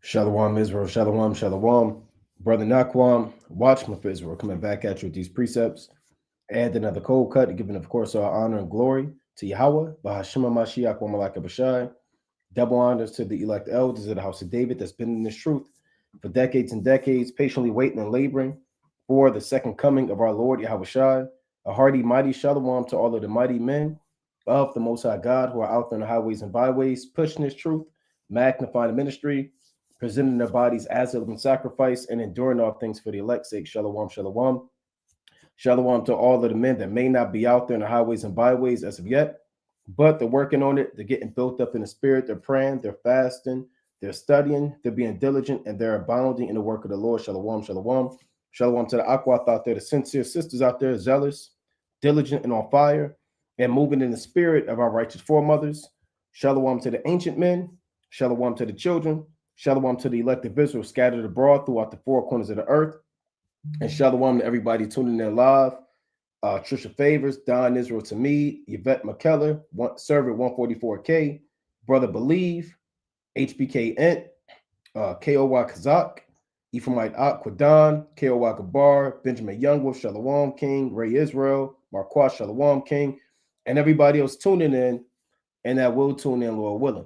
Shalom Israel, Shalom, Shalom. Brother Nakwam, watchman for Israel, coming back at you with these precepts. And another cold cut, giving, of course, our honor and glory to Yahweh, Bahashima Mashiach, Wamalaka Bashai. Double honors to the elect elders of the house of David that's been in this truth for decades and decades, patiently waiting and laboring for the second coming of our Lord Yahweh Shai. A hearty, mighty shalom to all of the mighty men of the Most High God who are out there in the highways and byways, pushing this truth, magnifying the ministry, presenting their bodies as a living sacrifice, and enduring all things for the elect's sake. Shalom, shalom. Shalom to all of the men that may not be out there in the highways and byways as of yet, but they're working on it. They're getting built up in the spirit. They're praying, they're fasting, they're studying, they're being diligent, and they're abounding in the work of the Lord. Shalom, shalom. Shalom to the Akwath out there, the sincere sisters out there, zealous, diligent, and on fire, and moving in the spirit of our righteous foremothers. Shalom to the ancient men. Shalom to the children. Shalom to the elect of Israel scattered abroad throughout the four corners of the earth. And shalom to everybody tuning in live. Trisha Favors, Don Israel to me, Yvette McKellar, Servant 144K, Brother Believe, HBK Ent, KOY Kazak, Ephraimite Akwadan, KOY Gabar, Benjamin Youngwolf, Shalom King, Ray Israel, Marquas Shalom King, and everybody else tuning in and that will tune in, Lord willing.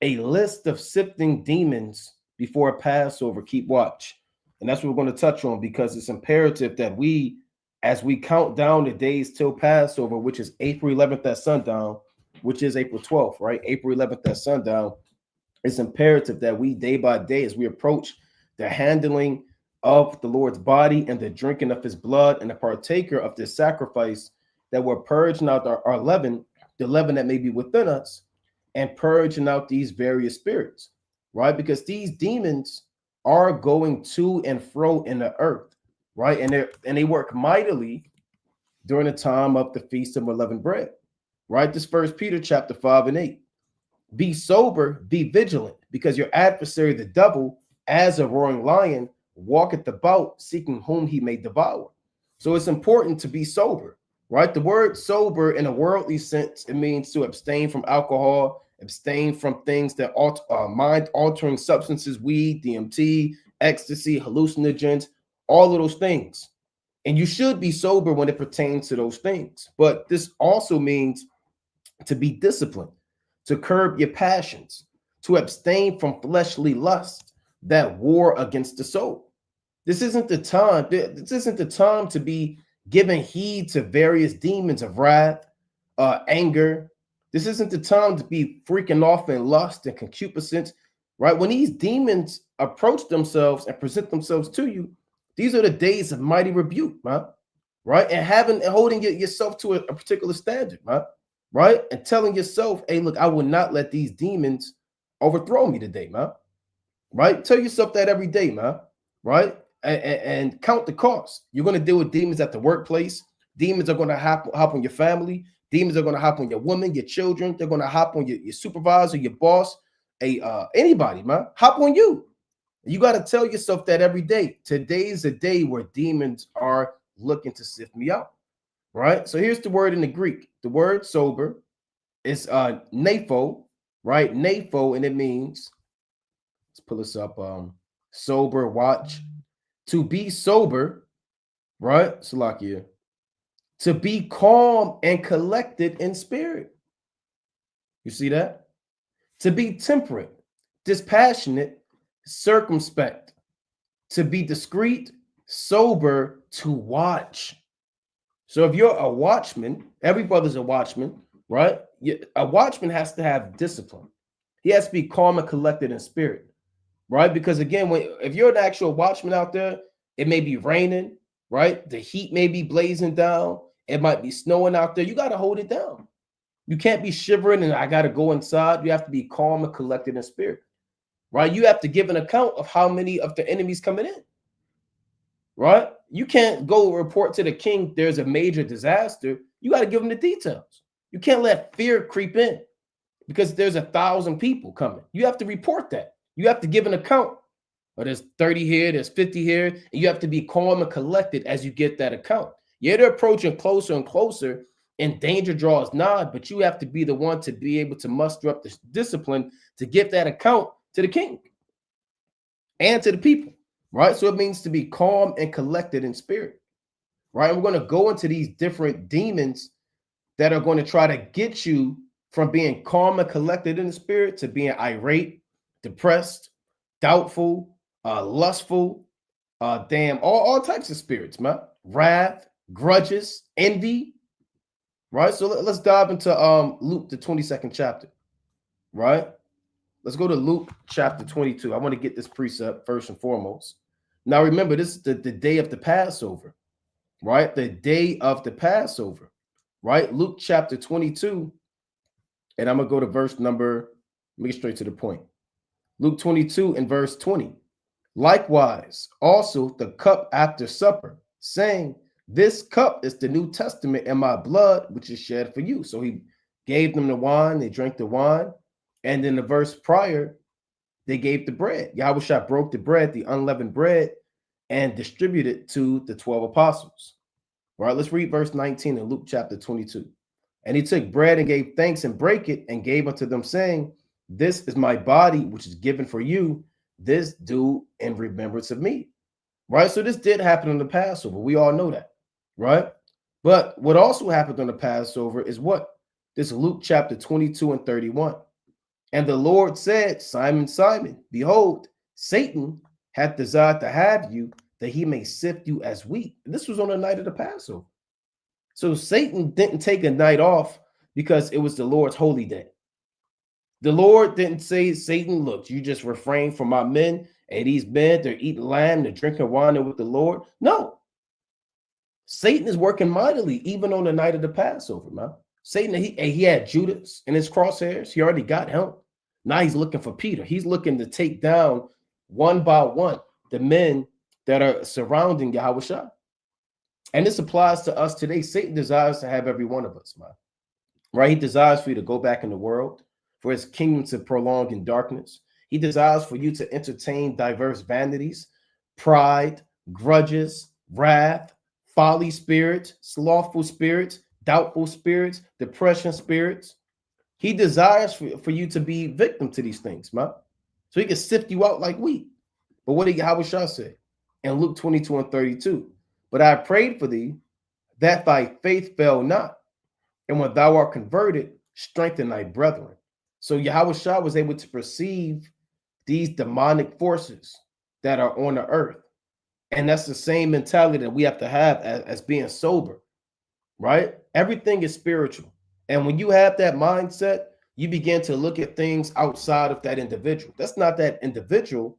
A list of sifting demons before Passover. Keep watch. And that's what we're going to touch on, because it's imperative that we, as we count down the days till Passover, which is April 11th at sundown, which is April 12th, right? April 11th at sundown, it's imperative that we, day by day, as we approach the handling of the Lord's body and the drinking of his blood and the partaker of this sacrifice, that we're purging out our leaven, the leaven that may be within us, and purging out these various spirits, right? Because these demons are going to and fro in the earth, right? And they work mightily during the time of the Feast of Unleavened Bread, right? This First Peter chapter 5 and 8. Be sober, be vigilant, because your adversary, the devil, as a roaring lion, walketh about seeking whom he may devour. So it's important to be sober, right? The word sober in a worldly sense, it means to abstain from alcohol, abstain from things that mind-altering substances, weed, DMT, ecstasy, hallucinogens, all of those things. And you should be sober when it pertains to those things. But this also means to be disciplined, to curb your passions, to abstain from fleshly lust that war against the soul. This isn't the time. This isn't the time to be giving heed to various demons of wrath, anger. This isn't the time to be freaking off in lust and concupiscence, right? When these demons approach themselves and present themselves to you, these are the days of mighty rebuke, right? And holding yourself to a particular standard, right? And telling yourself, hey, look, I will not let these demons overthrow me today, right? Tell yourself that every day, right? And count the cost. You're going to deal with demons at the workplace. Demons are going to hop on your family. Demons are going to hop on your woman, your children. They're going to hop on your supervisor, your boss, anybody, hop on you. You got to tell yourself that every day. Today's a day where demons are looking to sift me out, right? So here's the word in the Greek. The word sober is nepho, right? Nepho, and it means, let's pull this up, sober, watch. To be sober, right? Salakia. To be calm and collected in spirit. You see that? To be temperate, dispassionate, circumspect. To be discreet, sober, to watch. So if you're a watchman, every brother's a watchman, right? A watchman has to have discipline. He has to be calm and collected in spirit, right? Because again, if you're an actual watchman out there, it may be raining, right? The heat may be blazing down. It might be snowing out there. You got to hold it down. You can't be shivering and I got to go inside. You have to be calm and collected in spirit, right? You have to give an account of how many of the enemies coming in, right? You can't go report to the king there's a major disaster. You got to give him the details. You can't let fear creep in because there's 1,000 people coming. You have to report that. You have to give an account. Or there's 30 here, there's 50 here, and you have to be calm and collected as you get that account. Yeah, they're approaching closer and closer, and danger draws nigh, but you have to be the one to be able to muster up the discipline to get that account to the king. and to the people, right? So it means to be calm and collected in spirit, right? And we're going to go into these different demons that are going to try to get you from being calm and collected in the spirit to being irate, depressed, doubtful, lustful, all types of spirits, man. Wrath, grudges, envy, right? So let's dive into Luke, the 22nd chapter, right? Let's go to Luke chapter 22. I want to get this precept first and foremost. Now, remember, this is the day of the Passover, right? The day of the Passover, right? Luke chapter 22. And I'm going to go to verse number, let me get straight to the point. Luke 22 and verse 20. Likewise, also the cup after supper, saying, this cup is the New Testament in my blood, which is shed for you. So he gave them the wine, they drank the wine. And then the verse prior, they gave the bread. Yahushua broke the bread, the unleavened bread, and distributed to the 12 apostles. All right, let's read verse 19 in Luke chapter 22. And he took bread and gave thanks and brake it and gave unto them, saying, this is my body, which is given for you. This do in remembrance of me. Right? So this did happen on the Passover. We all know that. Right? But what also happened on the Passover is what? This Luke chapter 22 and 31. And the Lord said, Simon, Simon, behold, Satan hath desired to have you, that he may sift you as wheat. This was on the night of the Passover. So Satan didn't take a night off because it was the Lord's holy day. The Lord didn't say, Satan, look, you just refrain from my men, and these men, they're eating lamb, they're drinking wine with the Lord. No. Satan is working mightily, even on the night of the Passover, man. Satan, he had Judas in his crosshairs. He already got him. Now he's looking for Peter. He's looking to take down one by one the men that are surrounding Yahushua. And this applies to us today. Satan desires to have every one of us, man. Right? He desires for you to go back in the world, for his kingdom to prolong in darkness. He desires for you to entertain diverse vanities, pride, grudges, wrath, folly spirits, slothful spirits, doubtful spirits, depression spirits. He desires for you to be victim to these things, man. So he can sift you out like wheat. But what did Yahushua say in Luke 22 and 32? But I prayed for thee that thy faith fail not. And when thou art converted, strengthen thy brethren. So Yahushua was able to perceive these demonic forces that are on the earth. And that's the same mentality that we have to have as being sober, right? Everything is spiritual. And when you have that mindset, you begin to look at things outside of that individual. That's not that individual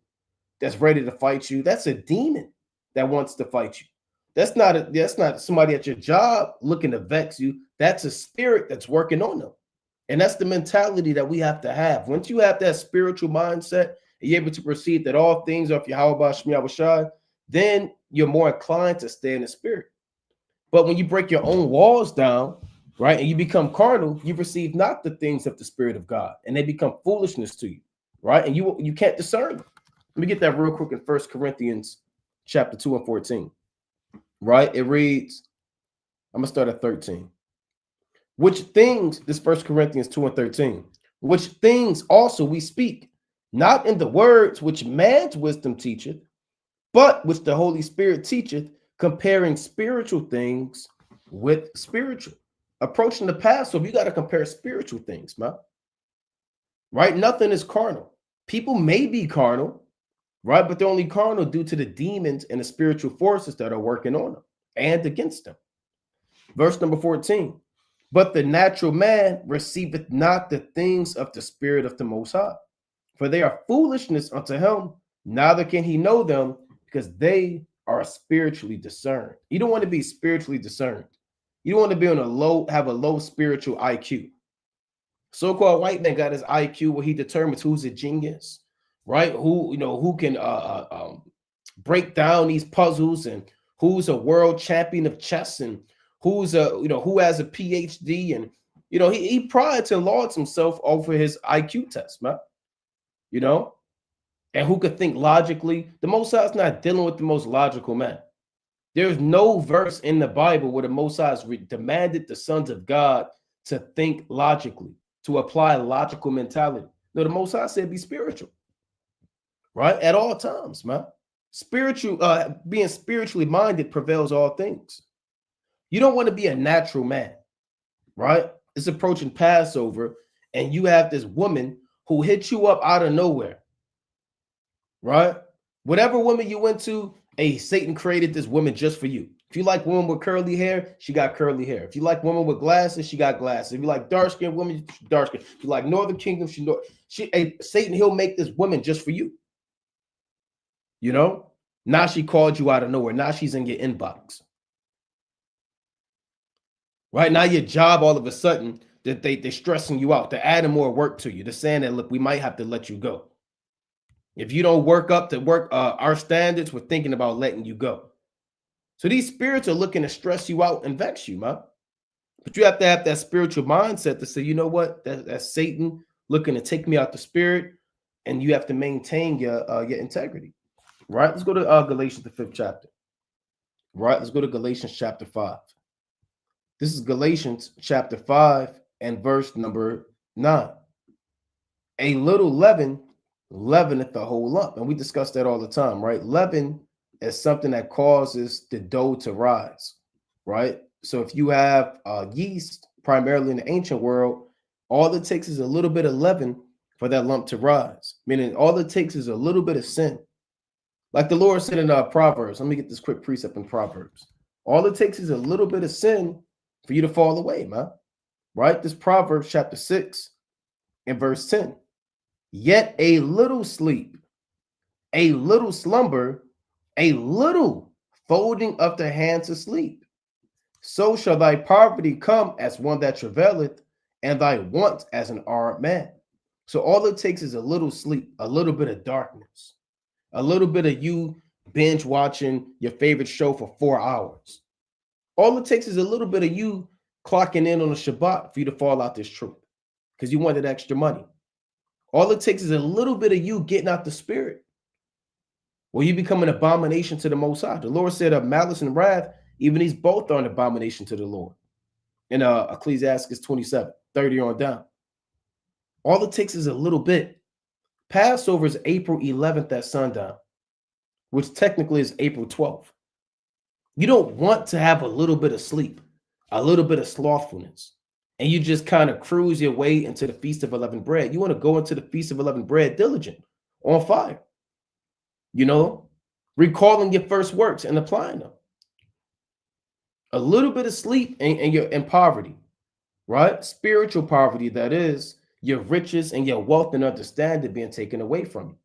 that's ready to fight you. That's a demon that wants to fight you. That's not somebody at your job looking to vex you. That's a spirit that's working on them. And that's the mentality that we have to have. Once you have that spiritual mindset, and you're able to perceive that all things are of Yahweh Shemi, then you're more inclined to stay in the spirit. But when you break your own walls down, right, and you become carnal, you receive not the things of the Spirit of God, and they become foolishness to you, right? And you can't discern them. Let me get that real quick in 1 Corinthians chapter 2 and 14, right? It reads, I'm going to start at 13. Which things, this 1 Corinthians 2 and 13, which things also we speak, not in the words which man's wisdom teacheth, but which the Holy Spirit teacheth, comparing spiritual things with spiritual. Approaching the Passover, you got to compare spiritual things, man. Right? Nothing is carnal. People may be carnal, right? But they're only carnal due to the demons and the spiritual forces that are working on them and against them. Verse number 14. But the natural man receiveth not the things of the Spirit of the Most High, for they are foolishness unto him, neither can he know them, because they are spiritually discerned. You don't want to be spiritually discerned. You don't want to be have a low spiritual IQ. So-called white man got his IQ where he determines who's a genius, right? Who can break down these puzzles, and who's a world champion of chess, and who has a PhD, and he prides and lauds himself over his IQ test, man. And who could think logically. The Most High is not dealing with the most logical man. There's no verse in the Bible where the Most High has demanded the sons of God to think logically, to apply logical mentality. No, the Most High said be spiritual. right? At all times, man. Being spiritually minded prevails all things. You don't want to be a natural man, right? It's approaching Passover, and you have this woman who hit you up out of nowhere, right? Whatever woman you went to, hey, Satan created this woman just for you. If you like women with curly hair, she got curly hair. If you like women with glasses, she got glasses. If you like dark-skinned women, dark skin. If you like Northern Kingdom, Satan, he'll make this woman just for you. You know? Now she called you out of nowhere. Now she's in your inbox. Right now, your job all of a sudden that they're stressing you out. They're adding more work to you. They're saying that, look, we might have to let you go. If you don't work up to our standards, we're thinking about letting you go. So these spirits are looking to stress you out and vex you, man. But you have to have that spiritual mindset to say, you know what? That's Satan looking to take me out the spirit, and you have to maintain your integrity. Right? Let's go to Galatians, the 5th chapter. Right? Let's go to Galatians chapter 5. This is Galatians chapter 5 and verse number 9. A little leaven leaveneth the whole lump. And we discuss that all the time, right? Leaven is something that causes the dough to rise, right? So if you have yeast, primarily in the ancient world, all it takes is a little bit of leaven for that lump to rise, meaning all it takes is a little bit of sin. Like the Lord said in Proverbs, let me get this quick precept in Proverbs. All it takes is a little bit of sin for you to fall away, man. Right? This Proverbs chapter 6 and verse 10. Yet a little sleep, a little slumber, a little folding of the hands asleep. So shall thy poverty come as one that travaileth, and thy want as an armed man. So all it takes is a little sleep, a little bit of darkness, a little bit of you binge watching your favorite show for 4 hours. All it takes is a little bit of you clocking in on a Shabbat for you to fall out this truth because you wanted extra money. All it takes is a little bit of you getting out the spirit. Well, you become an abomination to the Most High. The Lord said of malice and wrath, even these both are an abomination to the Lord. In Ecclesiastes 27:30 on down. All it takes is a little bit. Passover is April 11th at sundown, which technically is April 12th. You don't want to have a little bit of sleep, a little bit of slothfulness, and you just kind of cruise your way into the Feast of Unleavened Bread. You want to go into the Feast of Unleavened Bread diligent, on fire, you know, recalling your first works and applying them. A little bit of sleep and you're in poverty, right? Spiritual poverty, that is, your riches and your wealth and understanding being taken away from you.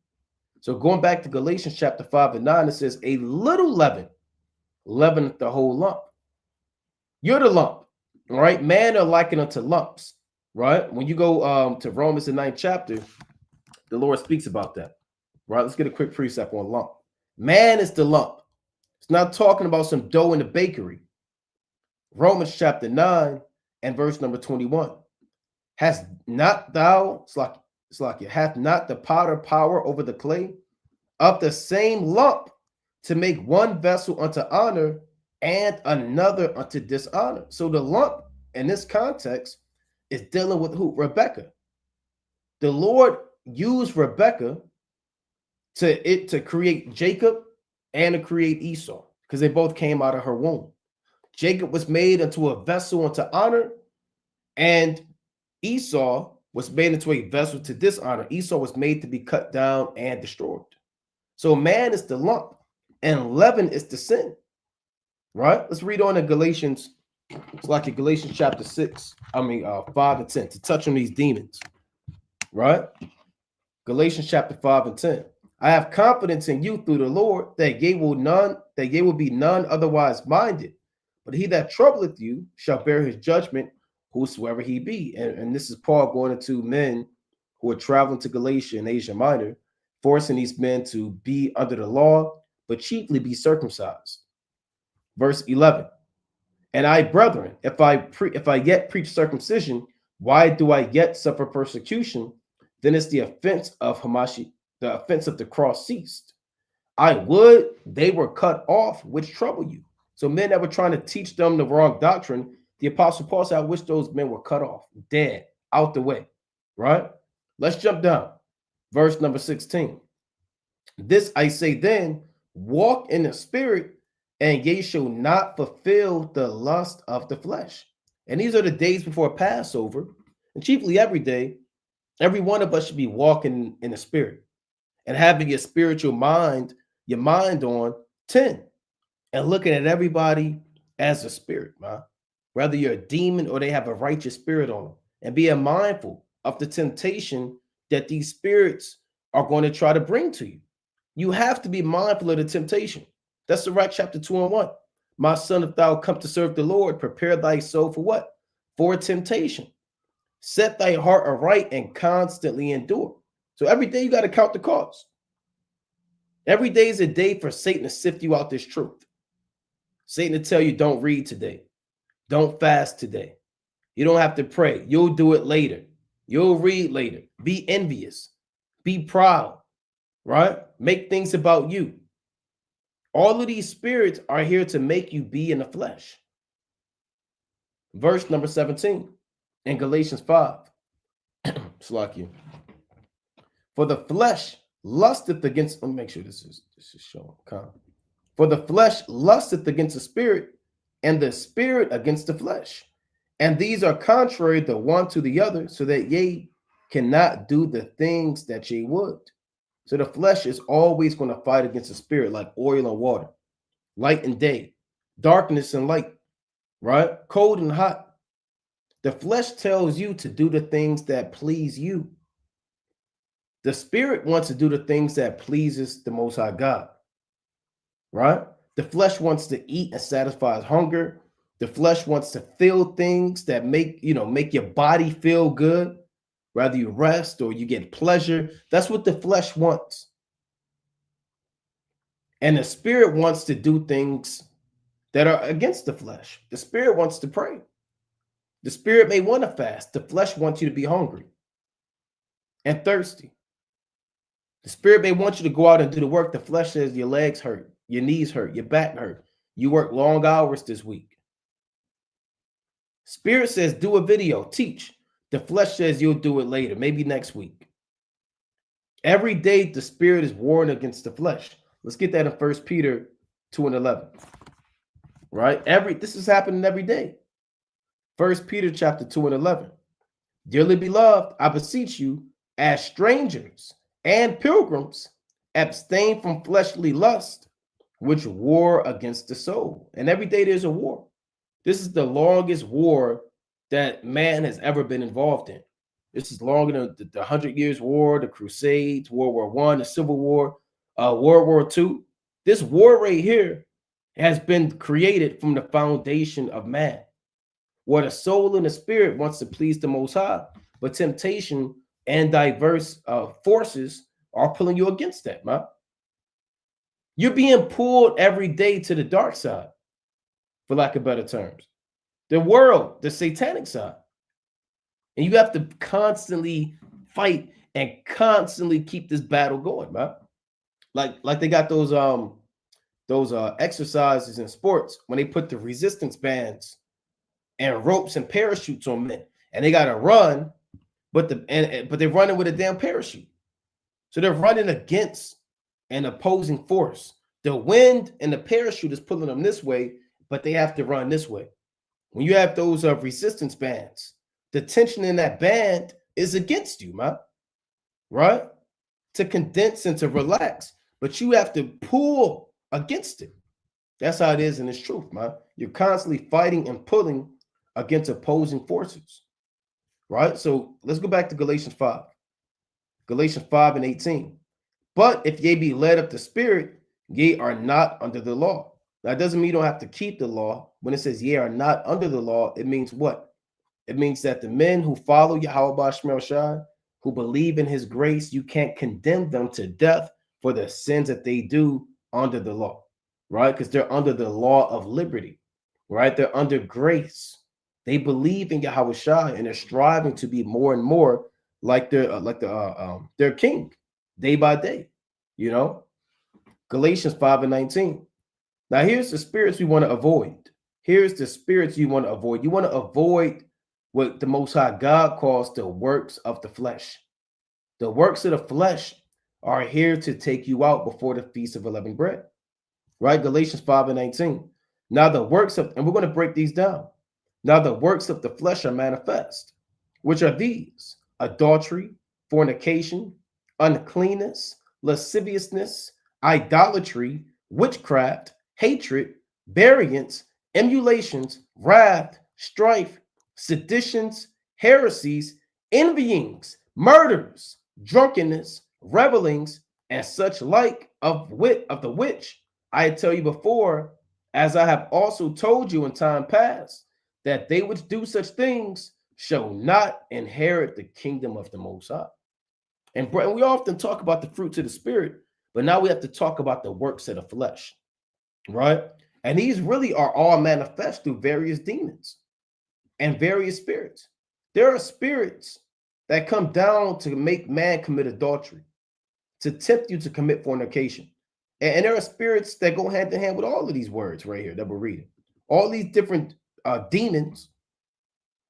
So going back to Galatians chapter 5 and 9, it says, a little leaven leaveneth the whole lump. You're the lump, right? Man are likened unto lumps, right? When you go to Romans, the 9th chapter, the Lord speaks about that, right? Let's get a quick precept on lump. Man is the lump. It's not talking about some dough in the bakery. Romans chapter 9 and verse number 21. Hath not thou, hath not the potter power over the clay, of the same lump to make one vessel unto honor and another unto dishonor? So the lump in this context is dealing with who? Rebekah. The Lord used Rebekah to create Jacob and to create Esau because they both came out of her womb. Jacob was made into a vessel unto honor, and Esau was made into a vessel to dishonor. Esau was made to be cut down and destroyed. So man is the lump, and leaven is the sin. Right? Let's read on in Galatians. It's like in Galatians chapter 5 and 10 to touch on these demons. Right? Galatians chapter 5 and 10. I have confidence in you through the Lord that ye will be none otherwise minded. But he that troubleth you shall bear his judgment, whosoever he be. And this is Paul going into men who are traveling to Galatia and Asia Minor, forcing these men to be under the law, but chiefly be circumcised. Verse 11. And I, brethren, if I yet preach circumcision, why do I yet suffer persecution? Then is the offense of Hamashi, the offense of the cross ceased. I would they were cut off, which trouble you. So men that were trying to teach them the wrong doctrine, the Apostle Paul said, I wish those men were cut off, dead, out the way, right? Let's jump down. Verse number 16. This I say then, walk in the spirit, and ye shall not fulfill the lust of the flesh. And these are the days before Passover, and chiefly every day. Every one of us should be walking in the spirit and having your spiritual mind, your mind on 10, and looking at everybody as a spirit, man. Whether you're a demon or they have a righteous spirit on them, and being mindful of the temptation that these spirits are going to try to bring to you. You have to be mindful of the temptation. That's Sirach chapter 2 and 1. My son, if thou come to serve the Lord, prepare thy soul for what? For temptation. Set thy heart aright and constantly endure. So every day you got to count the cost. Every day is a day for Satan to sift you out this truth. Satan to tell you, don't read today. Don't fast today. You don't have to pray. You'll do it later. You'll read later. Be envious. Be proud, right? Make things about you. All of these spirits are here to make you be in the flesh. Verse number 17 in Galatians 5. Slack. For the flesh lusteth against, let me make sure this is showing. For the flesh lusteth against the spirit, and the spirit against the flesh. And these are contrary the one to the other, so that ye cannot do the things that ye would. So the flesh is always going to fight against the spirit, like oil and water, light and day, darkness and light, right? Cold and hot. The flesh tells you to do the things that please you. The spirit wants to do the things that pleases the Most High God, right? The flesh wants to eat and satisfy its hunger. The flesh wants to feel things that make your body feel good, whether you rest or you get pleasure. That's what the flesh wants. And the spirit wants to do things that are against the flesh. The spirit wants to pray. The spirit may want to fast. The flesh wants you to be hungry and thirsty. The spirit may want you to go out and do the work. The flesh says your legs hurt, your knees hurt, your back hurt. You work long hours this week. Spirit says do a video, teach. The flesh says you'll do it later, maybe next week. Every day the spirit is warring against the flesh. Let's get that in 1 Peter 2 and 11. Right? This is happening every day. 1 Peter chapter 2 and 11. Dearly beloved, I beseech you, as strangers and pilgrims, abstain from fleshly lust, which war against the soul. And every day there's a war. This is the longest war that man has ever been involved in. This is longer than the 100 Years' War, the Crusades, World War I, the Civil War, World War II. This war right here has been created from the foundation of man, where the soul and the spirit wants to please the Most High, but temptation and diverse forces are pulling you against that, man. You're being pulled every day to the dark side, for lack of better terms. The world, the satanic side. And you have to constantly fight and constantly keep this battle going, man. Like they got those exercises in sports when they put the resistance bands and ropes and parachutes on men, and they got to run, but they're running with a damn parachute. So they're running against an opposing force. The wind and the parachute is pulling them this way, but they have to run this way. When you have those resistance bands, the tension in that band is against you, man, right? To condense and to relax, but you have to pull against it. That's how it is in this truth, man. You're constantly fighting and pulling against opposing forces, right? So let's go back to Galatians 5. Galatians 5 and 18. But if ye be led of the Spirit, ye are not under the law. Now, it doesn't mean you don't have to keep the law. When it says ye are not under the law, it means what? It means that the men who follow Yahweh Shemel Shai, who believe in his grace, you can't condemn them to death for the sins that they do under the law, right? Because they're under the law of liberty, right? They're under grace. They believe in Yahweh Shai and they're striving to be more and more like their king day by day, you know? Galatians 5 and 19. Now, here's the spirits we want to avoid. Here's the spirits you want to avoid. You want to avoid what the Most High God calls the works of the flesh. The works of the flesh are here to take you out before the Feast of Unleavened Bread. Right? Galatians 5:19. Now the works of, and we're going to break these down. Now the works of the flesh are manifest, which are these: adultery, fornication, uncleanness, lasciviousness, idolatry, witchcraft, hatred, variance, emulations, wrath, strife, seditions, heresies, envyings, murders, drunkenness, revelings, and such like of the which I tell you before, as I have also told you in time past, that they which do such things shall not inherit the kingdom of the Most High. And we often talk about the fruits of the Spirit, but now we have to talk about the works of the flesh, right? And these really are all manifest through various demons and various spirits. There are spirits that come down to make man commit adultery, to tempt you to commit fornication. And there are spirits that go hand in hand with all of these words right here that we're reading. All these different demons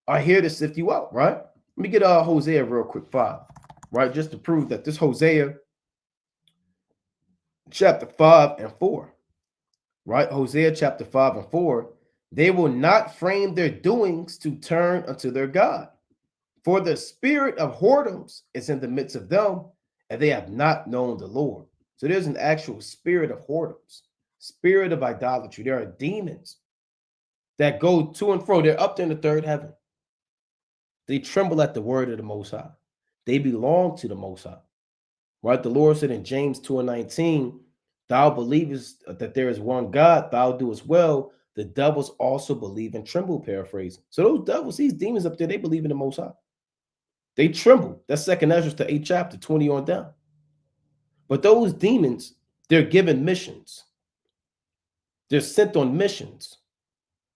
are here to sift you out, right? Let me get Hosea real quick 5, right? Just to prove that this Hosea chapter 5 and 4, right? Hosea chapter 5 and 4, they will not frame their doings to turn unto their God. For the spirit of whoredoms is in the midst of them, and they have not known the Lord. So there's an actual spirit of whoredoms, spirit of idolatry. There are demons that go to and fro. They're up there in the third heaven. They tremble at the word of the Most High. They belong to the Most High. Right? The Lord said in James 2:19, thou believest that there is one God, thou doest well. The devils also believe and tremble, paraphrasing. So those devils, these demons up there, they believe in the Most High. They tremble. That's 2nd Ezra to 8th chapter, 20 on down. But those demons, they're given missions. They're sent on missions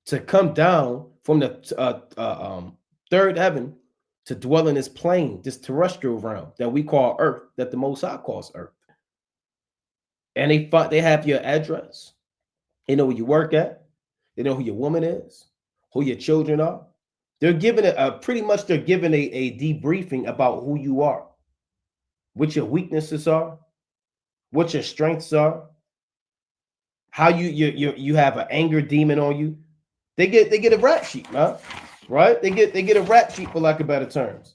to come down from the third heaven to dwell in this plane, this terrestrial realm that we call Earth, that the Most High calls Earth. And they have your address. They know where you work at. They know who your woman is, who your children are. They're given pretty much they're given a debriefing about who you are, what your weaknesses are, what your strengths are, how you have an anger demon on you. They get a rap sheet, man, right? They get a rap sheet, for lack of better terms.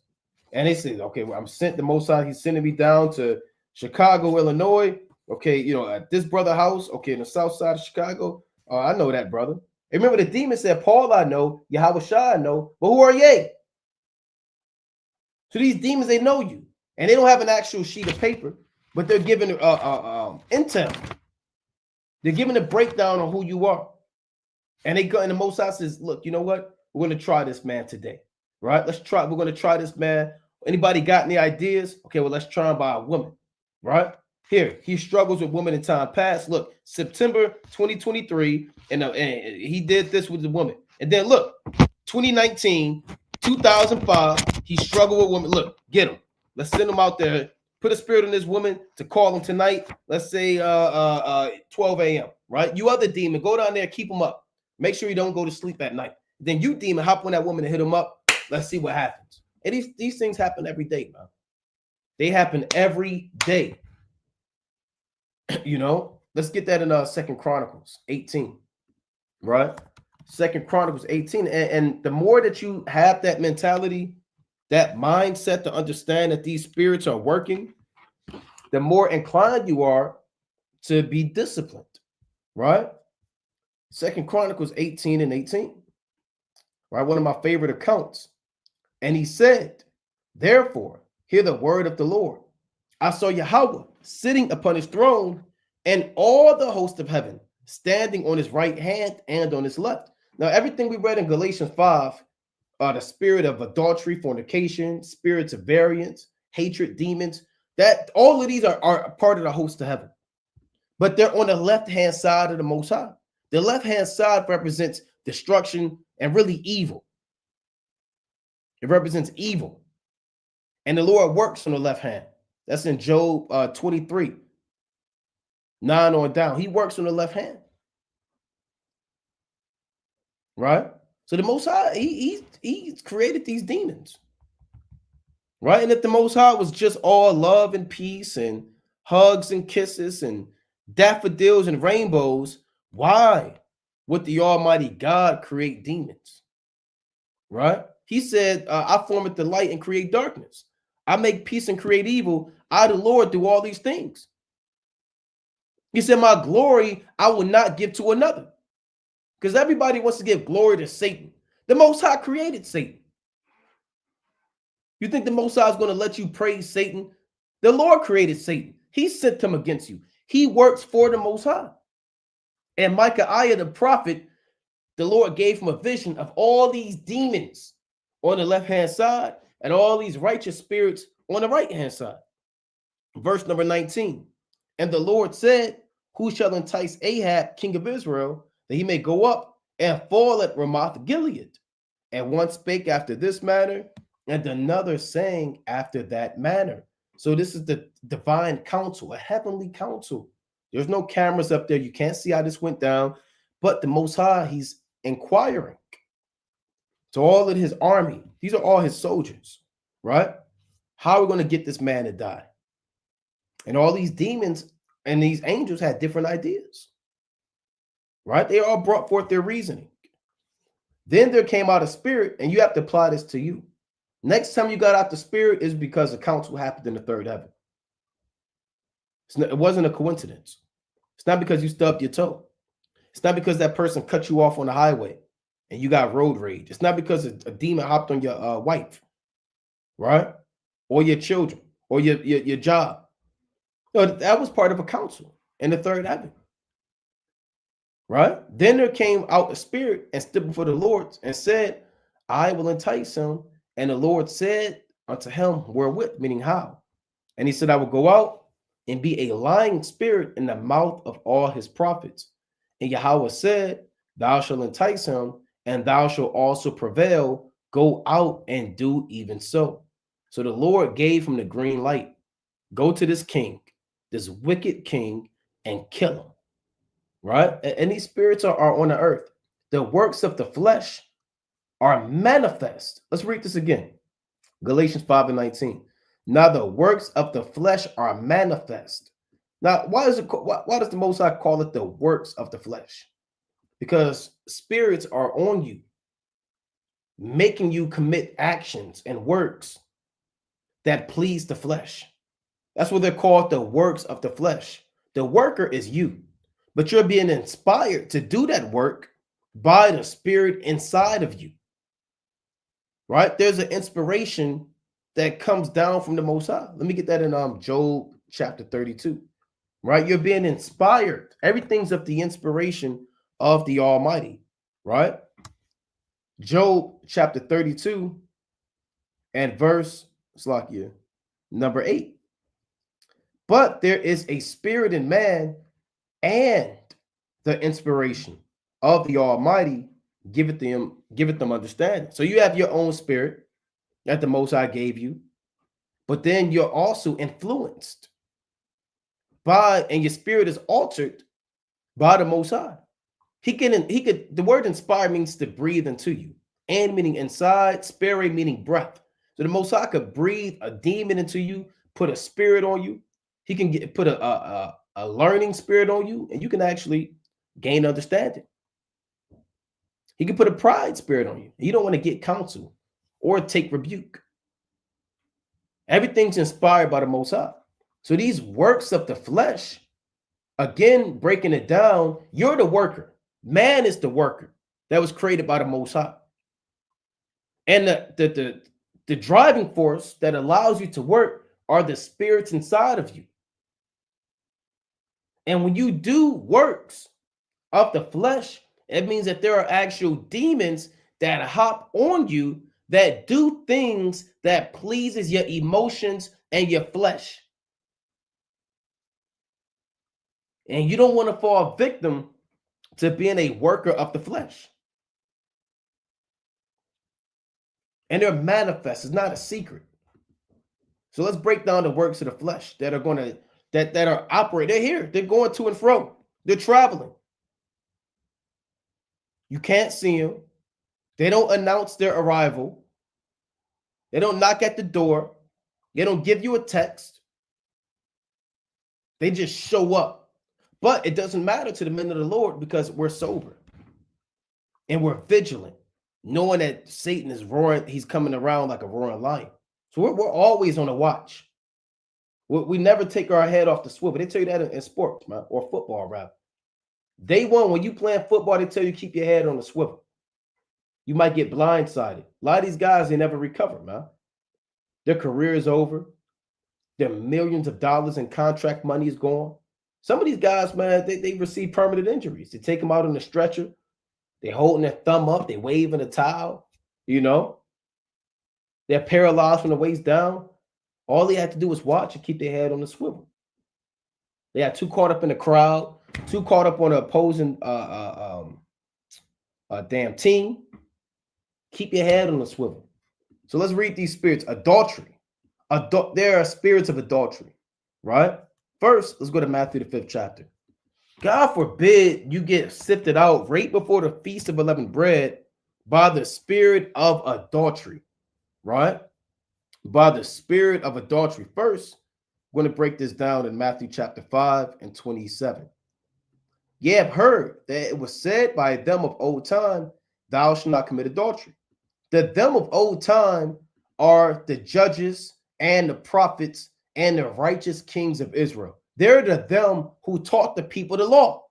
And they say, okay, well, I'm sent the Most High. He's sending me down to Chicago, Illinois. Okay, at this brother house. Okay, in the south side of Chicago. I know that brother. And remember, the demon said, Paul I know, Yahweh Shai I know, but who are ye? So these demons, they know you, and they don't have an actual sheet of paper, but they're giving intel. They're giving a breakdown on who you are. And they go, and the Most High says, look, you know what? We're going to try this man today, right? We're going to try this man. Anybody got any ideas? Okay, well, let's try him by a woman, right? Here, he struggles with women in time past. Look, September 2023, and he did this with the woman. And then look, 2019, 2005, he struggled with women. Look, get him. Let's send him out there. Put a spirit on this woman to call him tonight. Let's say 12 a.m., right? You other demon, go down there, keep him up. Make sure you don't go to sleep at night. Then you demon, hop on that woman and hit him up. Let's see what happens. And these things happen every day, man. They happen every day. Let's get that in 2nd Chronicles 18, right? 2nd Chronicles 18. And the more that you have that mentality, that mindset to understand that these spirits are working, the more inclined you are to be disciplined, right? 2nd Chronicles 18 and 18, right? One of my favorite accounts. And he said, therefore, hear the word of the Lord. I saw Yahweh sitting upon his throne, and all the host of heaven standing on his right hand and on his left. Now, everything we read in Galatians 5, the spirit of adultery, fornication, spirits of variance, hatred, demons, that all of these are part of the host of heaven. But they're on the left-hand side of the Most High. The left-hand side represents destruction and really evil. It represents evil. And the Lord works on the left hand. That's in Job 23, 9 on down. He works on the left hand. Right? So the Most High, he's created these demons. Right? And if the Most High was just all love and peace and hugs and kisses and daffodils and rainbows, why would the Almighty God create demons? Right? He said, I form the light and create darkness. I make peace and create evil. I, the Lord, do all these things. He said, my glory I will not give to another. Because everybody wants to give glory to Satan. The Most High created Satan. You think the Most High is going to let you praise Satan? The Lord created Satan. He sent him against you. He works for the Most High. And Micaiah the prophet, the Lord gave him a vision of all these demons on the left-hand side and all these righteous spirits on the right-hand side. Verse number 19. And the Lord said, who shall entice Ahab, king of Israel, that he may go up and fall at Ramoth Gilead? And one spake after this manner, and another sang after that manner. So this is the divine counsel, a heavenly counsel. There's no cameras up there. You can't see how this went down. But the Most High, he's inquiring to all of his army. These are all his soldiers, right? How are we going to get this man to die? And all these demons and these angels had different ideas, right? They all brought forth their reasoning. Then there came out a spirit, and you have to apply this to you. Next time you got out the spirit is because the counsel happened in the third heaven. It wasn't a coincidence. It's not because you stubbed your toe. It's not because that person cut you off on the highway and you got road rage. It's not because a demon hopped on your wife, right? Or your children, or your job. No, that was part of a counsel in the third heaven, right? Then there came out a spirit and stood before the Lord and said, I will entice him. And the Lord said unto him, wherewith, meaning how? And he said, I will go out and be a lying spirit in the mouth of all his prophets. And Yahweh said, thou shalt entice him, and thou shalt also prevail. Go out and do even so. So the Lord gave him the green light. Go to this king, this wicked king, and kill him. Right? And these spirits are on the earth. The works of the flesh are manifest. Let's read this again. Galatians 5:19. Now the works of the flesh are manifest. Now, why does the Most High call it the works of the flesh? Because spirits are on you, making you commit actions and works that please the flesh. That's what they're called, the works of the flesh. The worker is you, but you're being inspired to do that work by the spirit inside of you. Right? There's an inspiration that comes down from the Most High. Let me get that in Job chapter 32. Right? You're being inspired. Everything's of the inspiration of the Almighty. Right? Job chapter 32 and verse number 8. But there is a spirit in man, and the inspiration of the Almighty giveth them understanding. So you have your own spirit that the Most High gave you, but then you're also influenced by, and your spirit is altered by the Most High. He could. The word inspire means to breathe into you, and meaning inside, spare meaning breath. So the Most High could breathe a demon into you, put a spirit on you. He can put a learning spirit on you, and you can actually gain understanding. He can put a pride spirit on you. You don't want to get counsel or take rebuke. Everything's inspired by the Most High. So these works of the flesh, again, breaking it down, you're the worker. Man is the worker that was created by the Most High. And the driving force that allows you to work are the spirits inside of you. And when you do works of the flesh, it means that there are actual demons that hop on you that do things that pleases your emotions and your flesh. And you don't want to fall victim to being a worker of the flesh. And they're manifest. It's not a secret. So let's break down the works of the flesh that are going to that are operating. They're here. They're going to and fro. They're traveling. You can't see them. They don't announce their arrival. They don't knock at the door. They don't give you a text. They just show up. But it doesn't matter to the men of the Lord because we're sober and we're vigilant, knowing that Satan is roaring. He's coming around like a roaring lion. So we're always on the watch. We never take our head off the swivel. They tell you that in sports, man, or football, rather. Day one, when you playing football, they tell you keep your head on the swivel. You might get blindsided. A lot of these guys, they never recover, man. Their career is over. Their millions of dollars in contract money is gone. Some of these guys, man, they receive permanent injuries. They take them out on the stretcher. They're holding their thumb up. They're waving a towel, you know. They're paralyzed from the waist down. All they had to do was watch and keep their head on the swivel. They got too caught up in the crowd, too caught up on the opposing damn team. Keep your head on the swivel. So let's read these spirits. Adultery. There are spirits of adultery, right? First, let's go to Matthew, the 5th chapter. God forbid you get sifted out right before the Feast of Unleavened Bread by the spirit of adultery, right? By the spirit of adultery. First, we're going to break this down in Matthew chapter 5 and 27. Ye have heard that it was said by them of old time, thou shalt not commit adultery. The them of old time are the judges and the prophets and the righteous kings of Israel. They're the them who taught the people the law,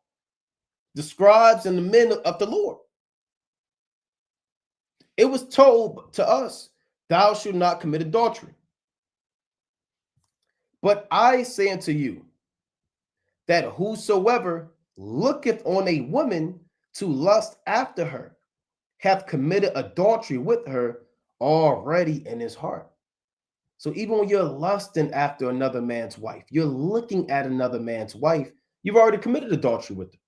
the scribes and the men of the Lord. It was told to us, thou shalt not commit adultery. But I say unto you, that whosoever looketh on a woman to lust after her hath committed adultery with her already in his heart. So even when you're lusting after another man's wife, you're looking at another man's wife, you've already committed adultery with her.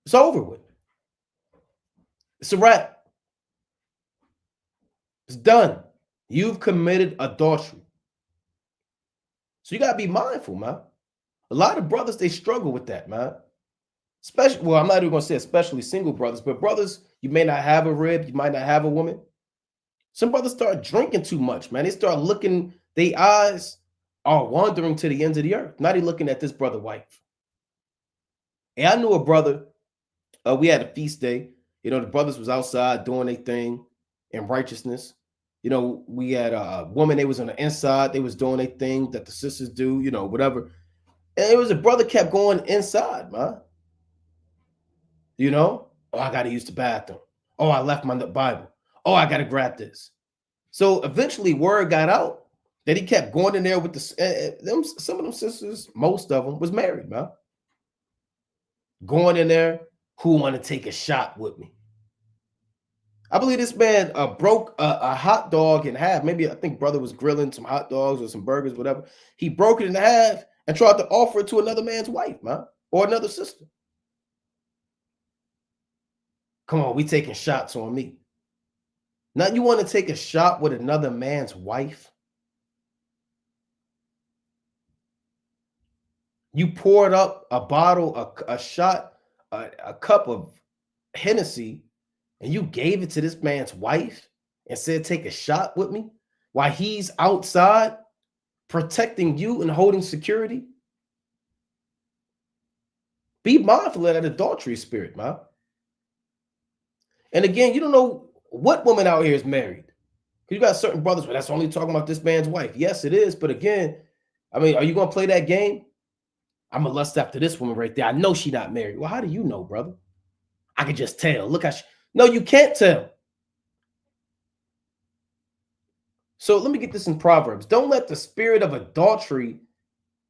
It's over with. It's a wrap. It's done. You've committed adultery. So you got to be mindful, man. A lot of brothers, they struggle with that, man. Especially, well, I'm not even going to say especially single brothers, but brothers, you may not have a rib, you might not have a woman. Some brothers start drinking too much, man. They start looking, their eyes are wandering to the ends of the earth. Now they're looking at this brother wife. And I knew a brother, we had a feast day. You know, the brothers was outside doing their thing in righteousness. You know, we had a woman, they was on the inside. They was doing their thing that the sisters do, you know, whatever. And it was a brother kept going inside, man. You know, oh, I got to use the bathroom. Oh, I left my Bible. Oh, I got to grab this. So eventually word got out that he kept going in there with some of them sisters, most of them was married, man. Going in there, who want to take a shot with me? I believe this man broke a hot dog in half. Maybe I think brother was grilling some hot dogs or some burgers, whatever. He broke it in half and tried to offer it to another man's wife, man, or another sister. Come on, we taking shots on me. Now you want to take a shot with another man's wife? You poured up a bottle, a shot, a cup of Hennessy, and you gave it to this man's wife and said, take a shot with me while he's outside protecting you and holding security? Be mindful of that adultery spirit, man. And again, you don't know what woman out here is married. You got certain brothers, but that's only talking about this man's wife. Yes, it is. But again, I mean, are you going to play that game? I'm going to lust after this woman right there. I know she's not married. Well, how do you know, brother? I can just tell. Look how she... No, you can't tell. So let me get this in Proverbs. Don't let the spirit of adultery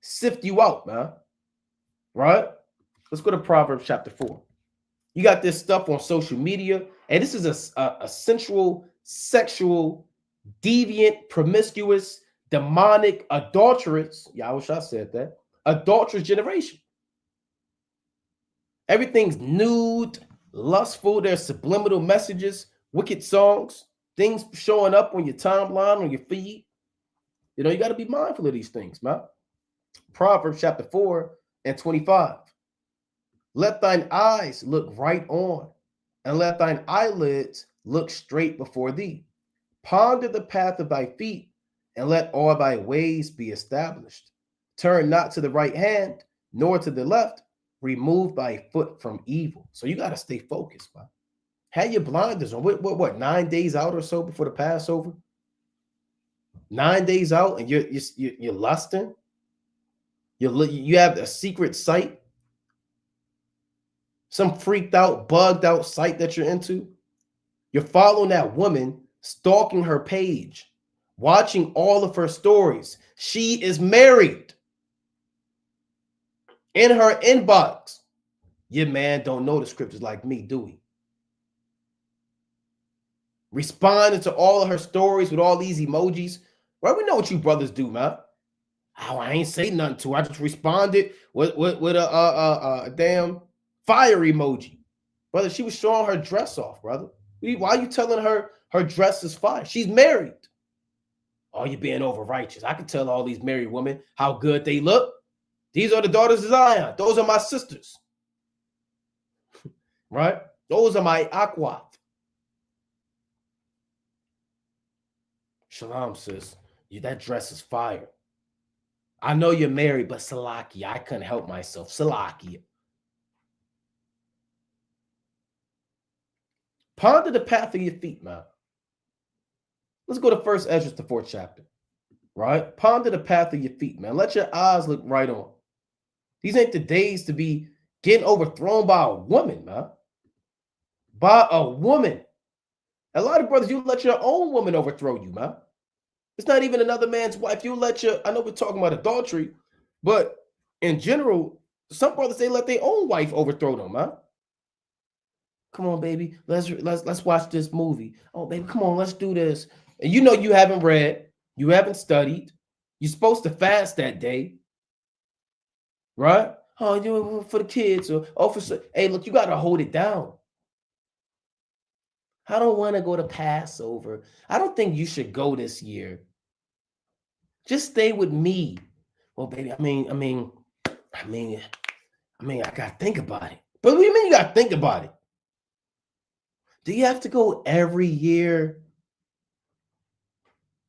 sift you out, man. Right? Let's go to Proverbs chapter 4. You got this stuff on social media, and this is a sensual, sexual, deviant, promiscuous, demonic, adulterous, yeah, I wish I said that, adulterous generation. Everything's nude, lustful. There's subliminal messages, wicked songs, things showing up on your timeline, on your feed. You know, you got to be mindful of these things, man. Proverbs chapter 4 and 25. Let thine eyes look right on, and let thine eyelids look straight before thee. Ponder the path of thy feet, and let all thy ways be established. Turn not to the right hand, nor to the left. Remove thy foot from evil. So you got to stay focused, man. Have your blinders on. What 9 days out or so before the Passover? 9 days out, and you're lusting. You have a secret sight, some freaked out, bugged out site that you're into. You're following that woman, stalking her page, watching all of her stories. She is married. In her inbox. Your man don't know the scriptures like me, do we? Responding to all of her stories with all these emojis. Well, we know what you brothers do, man. Oh, I ain't say nothing to her. I just responded with a damn fire emoji. Brother, she was showing her dress off, brother. Why are you telling her her dress is fire? She's married. Oh, you're being over righteous. I can tell all these married women how good they look. These are the daughters of Zion. Those are my sisters. Right? Those are my aquat. Shalom, sis. That dress is fire. I know you're married, but Salakia, I couldn't help myself. Salakia. Ponder the path of your feet, man. Let's go to 1 Ezra, the 4th chapter. Right? Ponder the path of your feet, man. Let your eyes look right on. These ain't the days to be getting overthrown by a woman, man. By a woman. A lot of brothers, you let your own woman overthrow you, man. It's not even another man's wife. You let I know we're talking about adultery, but in general, some brothers, they let their own wife overthrow them, man. Come on, baby. Let's watch this movie. Oh, baby, come on, let's do this. And you know you haven't read, you haven't studied. You're supposed to fast that day. Right? Oh, you for the kids or hey, look, you got to hold it down. I don't want to go to Passover. I don't think you should go this year. Just stay with me. Well, baby, I mean, I gotta think about it. But what do you mean you gotta think about it? Do you have to go every year?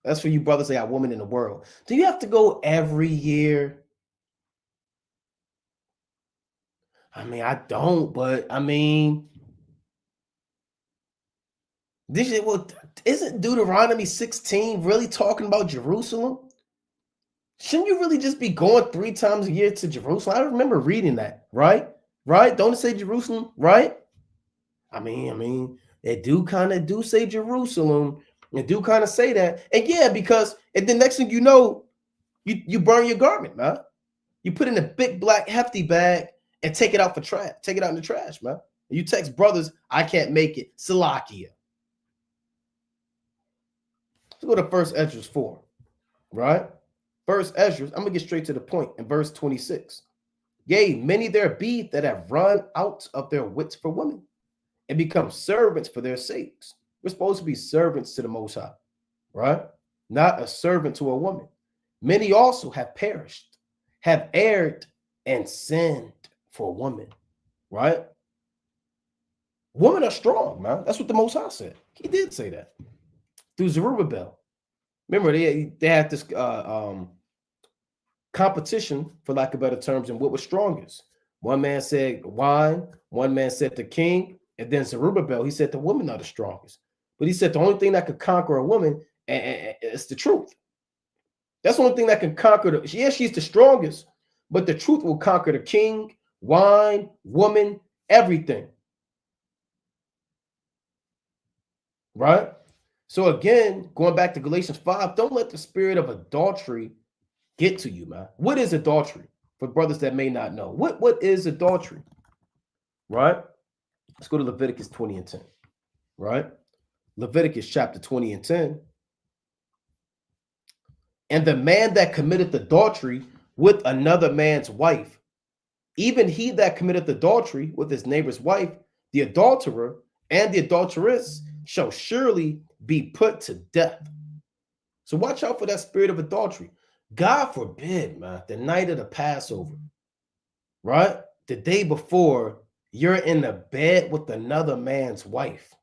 That's for you brothers that got women in the world. Do you have to go every year? I mean, I don't, but I mean, isn't Deuteronomy 16 really talking about Jerusalem? Shouldn't you really just be going 3 times a year to Jerusalem? I remember reading that, right? Right? Don't it say Jerusalem, right? I mean, it do say Jerusalem. It do kind of say that. And yeah, because and the next thing you know, you burn your garment, man. You put in a big black hefty bag and take it out for trash. Take it out in the trash, man. You text brothers, I can't make it. Salakia. Let's go to 1 Ezra 4, right? 1 Ezra, I'm going to get straight to the point in verse 26. Yea, many there be that have run out of their wits for women and become servants for their sakes. We're supposed to be servants to the Most High, right? Not a servant to a woman. Many also have perished, have erred, and sinned for a woman, right? Women are strong, man. That's what the Most High said. He did say that through Zerubbabel. Remember, they had this competition, for lack of better terms, and what was strongest. One man said wine, one man said the king, and then Zerubbabel, he said the women are the strongest. But he said the only thing that could conquer a woman is the truth. That's the only thing that can conquer she's the strongest, but the truth will conquer the king, wine, woman, everything. Right? So again, going back to Galatians 5, don't let the spirit of adultery get to you, man. What is adultery? For brothers that may not know. What is adultery? Right? Let's go to Leviticus 20 and 10. Right? Leviticus chapter 20 and 10. And the man that committeth adultery with another man's wife, even he that committeth adultery with his neighbor's wife, the adulterer and the adulteress shall surely be put to death. So watch out for that spirit of adultery. God forbid, man, the night of the Passover, right? The day before, you're in the bed with another man's wife.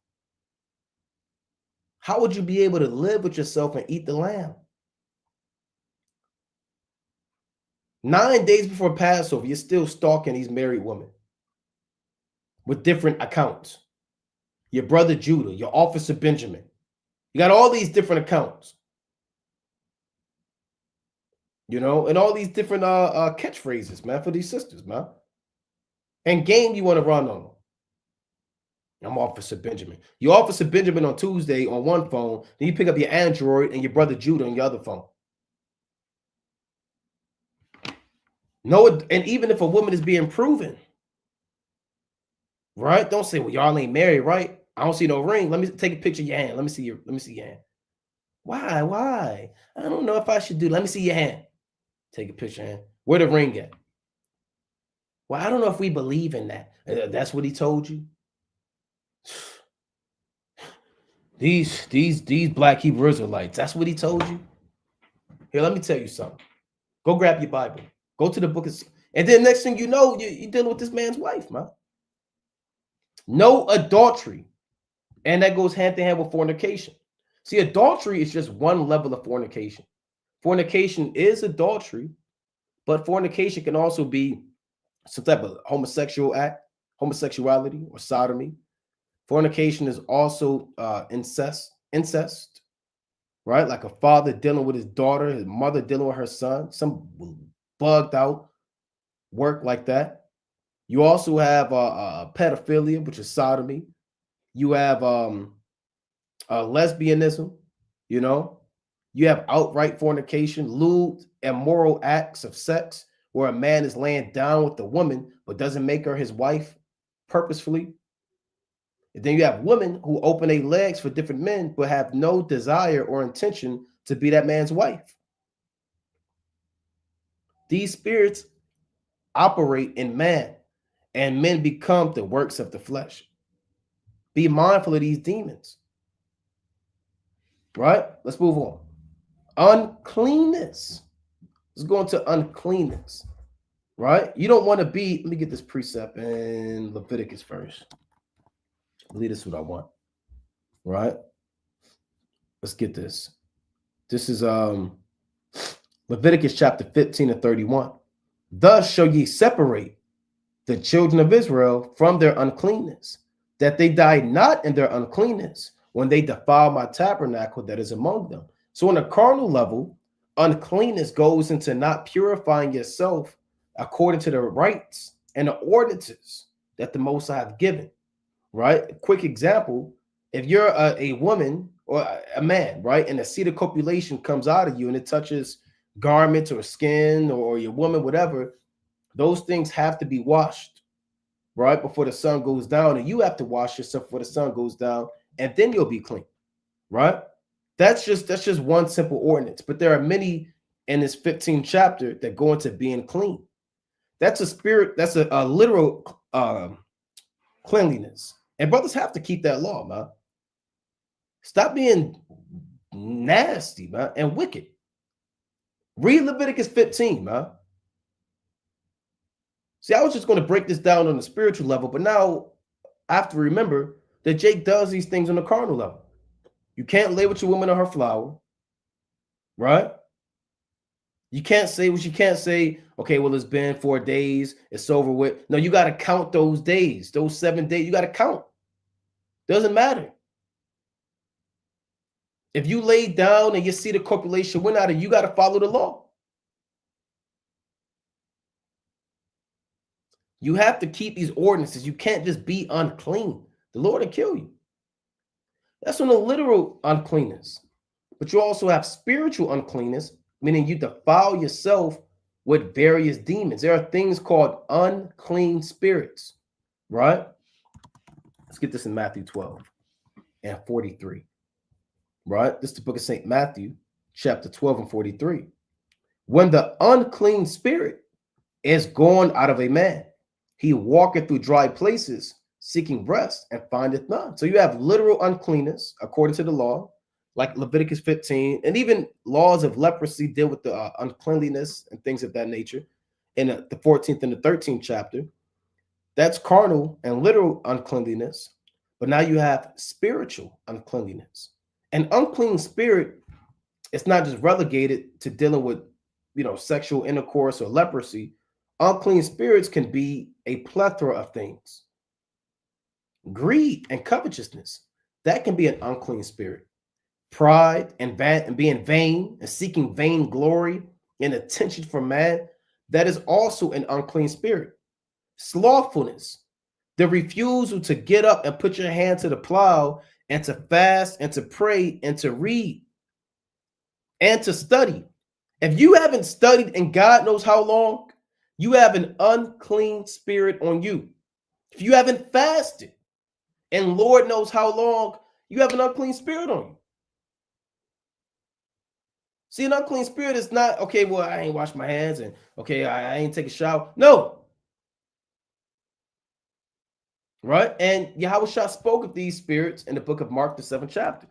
How would you be able to live with yourself and eat the lamb? 9 days before Passover, you're still stalking these married women with different accounts. Your brother Judah, your officer Benjamin. You got all these different accounts. You know, and all these different catchphrases, man, for these sisters, man. And game you want to run on them. I'm Officer Benjamin. You Officer Benjamin on Tuesday on one phone, then you pick up your Android and your brother Judah on your other phone. No, and even if a woman is being proven, right? Don't say, well, y'all ain't married, right? I don't see no ring. Let me take a picture of your hand. Let me see your hand. Why? Why? I don't know if I should do. Let me see your hand. Take a picture of your hand. Where the ring at? Well, I don't know if we believe in that. That's what he told you. These black Hebrew Israelites, that's what he told you. Here, let me tell you something. Go grab your Bible. Go to the book of, and then next thing you know, you're dealing with this man's wife, man. No adultery. And that goes hand in hand with fornication. See, adultery is just one level of fornication. Fornication is adultery, but fornication can also be some type of homosexuality or sodomy. Fornication is also incest, right? Like a father dealing with his daughter, his mother dealing with her son, some bugged out work like that. You also have pedophilia, which is sodomy. You have lesbianism, you know. You have outright fornication, lewd, immoral acts of sex, where a man is laying down with the woman but doesn't make her his wife purposefully. And then you have women who open their legs for different men but have no desire or intention to be that man's wife. These spirits operate in man, and men become the works of the flesh. Be mindful of these demons. Right? Let's move on. Uncleanness. Let's go into uncleanness. Right? You don't want to be, let me get this precept in Leviticus first. I believe this is what I want. Right? Let's get this. This is Leviticus chapter 15 and 31. Thus shall ye separate the children of Israel from their uncleanness, that they die not in their uncleanness when they defile my tabernacle that is among them. So on a carnal level, uncleanness goes into not purifying yourself according to the rights and the ordinances that the Most High have given, right? A quick example, if you're a woman or a man, right, and the seed of copulation comes out of you and it touches garments or skin or your woman, whatever, those things have to be washed, right, before the sun goes down, and you have to wash yourself before the sun goes down, and then you'll be clean, right? That's just one simple ordinance, but there are many in this 15th chapter that go into being clean. That's a spirit, that's a literal cleanliness, and brothers have to keep that law, man. Stop being nasty, man, and wicked. Read Leviticus 15, man. See, I was just going to break this down on the spiritual level, but now I have to remember that Jake does these things on the carnal level. You can't lay with your woman on her flower, right? You can't say what you can't say. Okay, well, it's been 4 days. It's over with. No, you got to count those days, those 7 days. You got to count. Doesn't matter. If you lay down and you see the copulation went out, you got to follow the law. You have to keep these ordinances. You can't just be unclean. The Lord will kill you. That's on the literal uncleanness. But you also have spiritual uncleanness, meaning you defile yourself with various demons. There are things called unclean spirits, right? Let's get this in Matthew 12 and 43, right? This is the book of St. Matthew, chapter 12 and 43. When the unclean spirit is gone out of a man, he walketh through dry places, seeking rest, and findeth none. So you have literal uncleanness according to the law, like Leviticus 15, and even laws of leprosy deal with the uncleanliness and things of that nature in the 14th and the 13th chapter. That's carnal and literal uncleanliness. But now you have spiritual uncleanliness. An unclean spirit is not just relegated to dealing with sexual intercourse or leprosy, unclean spirits can be a plethora of things. Greed and covetousness, that can be an unclean spirit. Pride and being vain and seeking vain glory and attention from man, that is also an unclean spirit. Slothfulness, the refusal to get up and put your hand to the plow and to fast and to pray and to read and to study. If you haven't studied in God knows how long, you have an unclean spirit on you. If you haven't fasted and Lord knows how long, you have an unclean spirit on you. See, an unclean spirit is not, okay, well, I ain't washed my hands and, okay, I ain't take a shower. No. Right? And Yahushua spoke of these spirits in the book of Mark, the 7th chapter.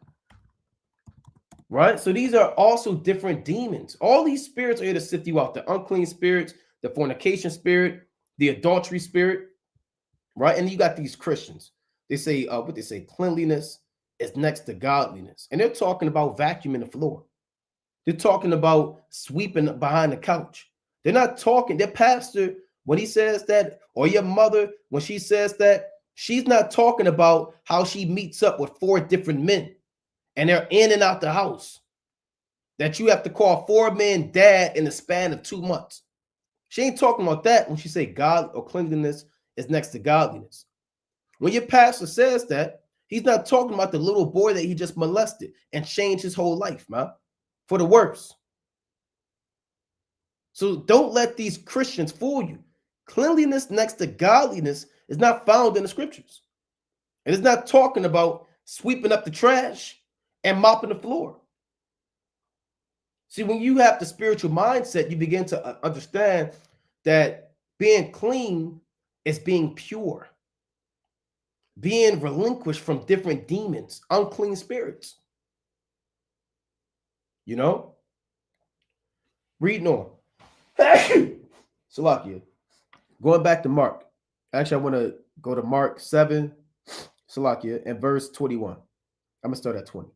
Right? So these are also different demons. All these spirits are here to sift you out. The unclean spirits, the fornication spirit, the adultery spirit. Right? And you got these Christians. They say, what they say, cleanliness is next to godliness. And they're talking about vacuuming the floor. They're talking about sweeping behind the couch. They're not talking, their pastor, when he says that, or your mother, when she says that, she's not talking about how she meets up with 4 different men and they're in and out the house. That you have to call 4 men dad in the span of 2 months. She ain't talking about that when she say God or cleanliness is next to godliness. When your pastor says that, he's not talking about the little boy that he just molested and changed his whole life, man, for the worse. So don't let these Christians fool you. Cleanliness next to godliness is not found in the scriptures. And it's not talking about sweeping up the trash and mopping the floor. See, when you have the spiritual mindset, you begin to understand that being clean is being pure, being relinquished from different demons, unclean spirits. Reading on. Salakia. Going back to Mark. Actually, I want to go to Mark 7, Salakia, and verse 21. I'm going to start at 20.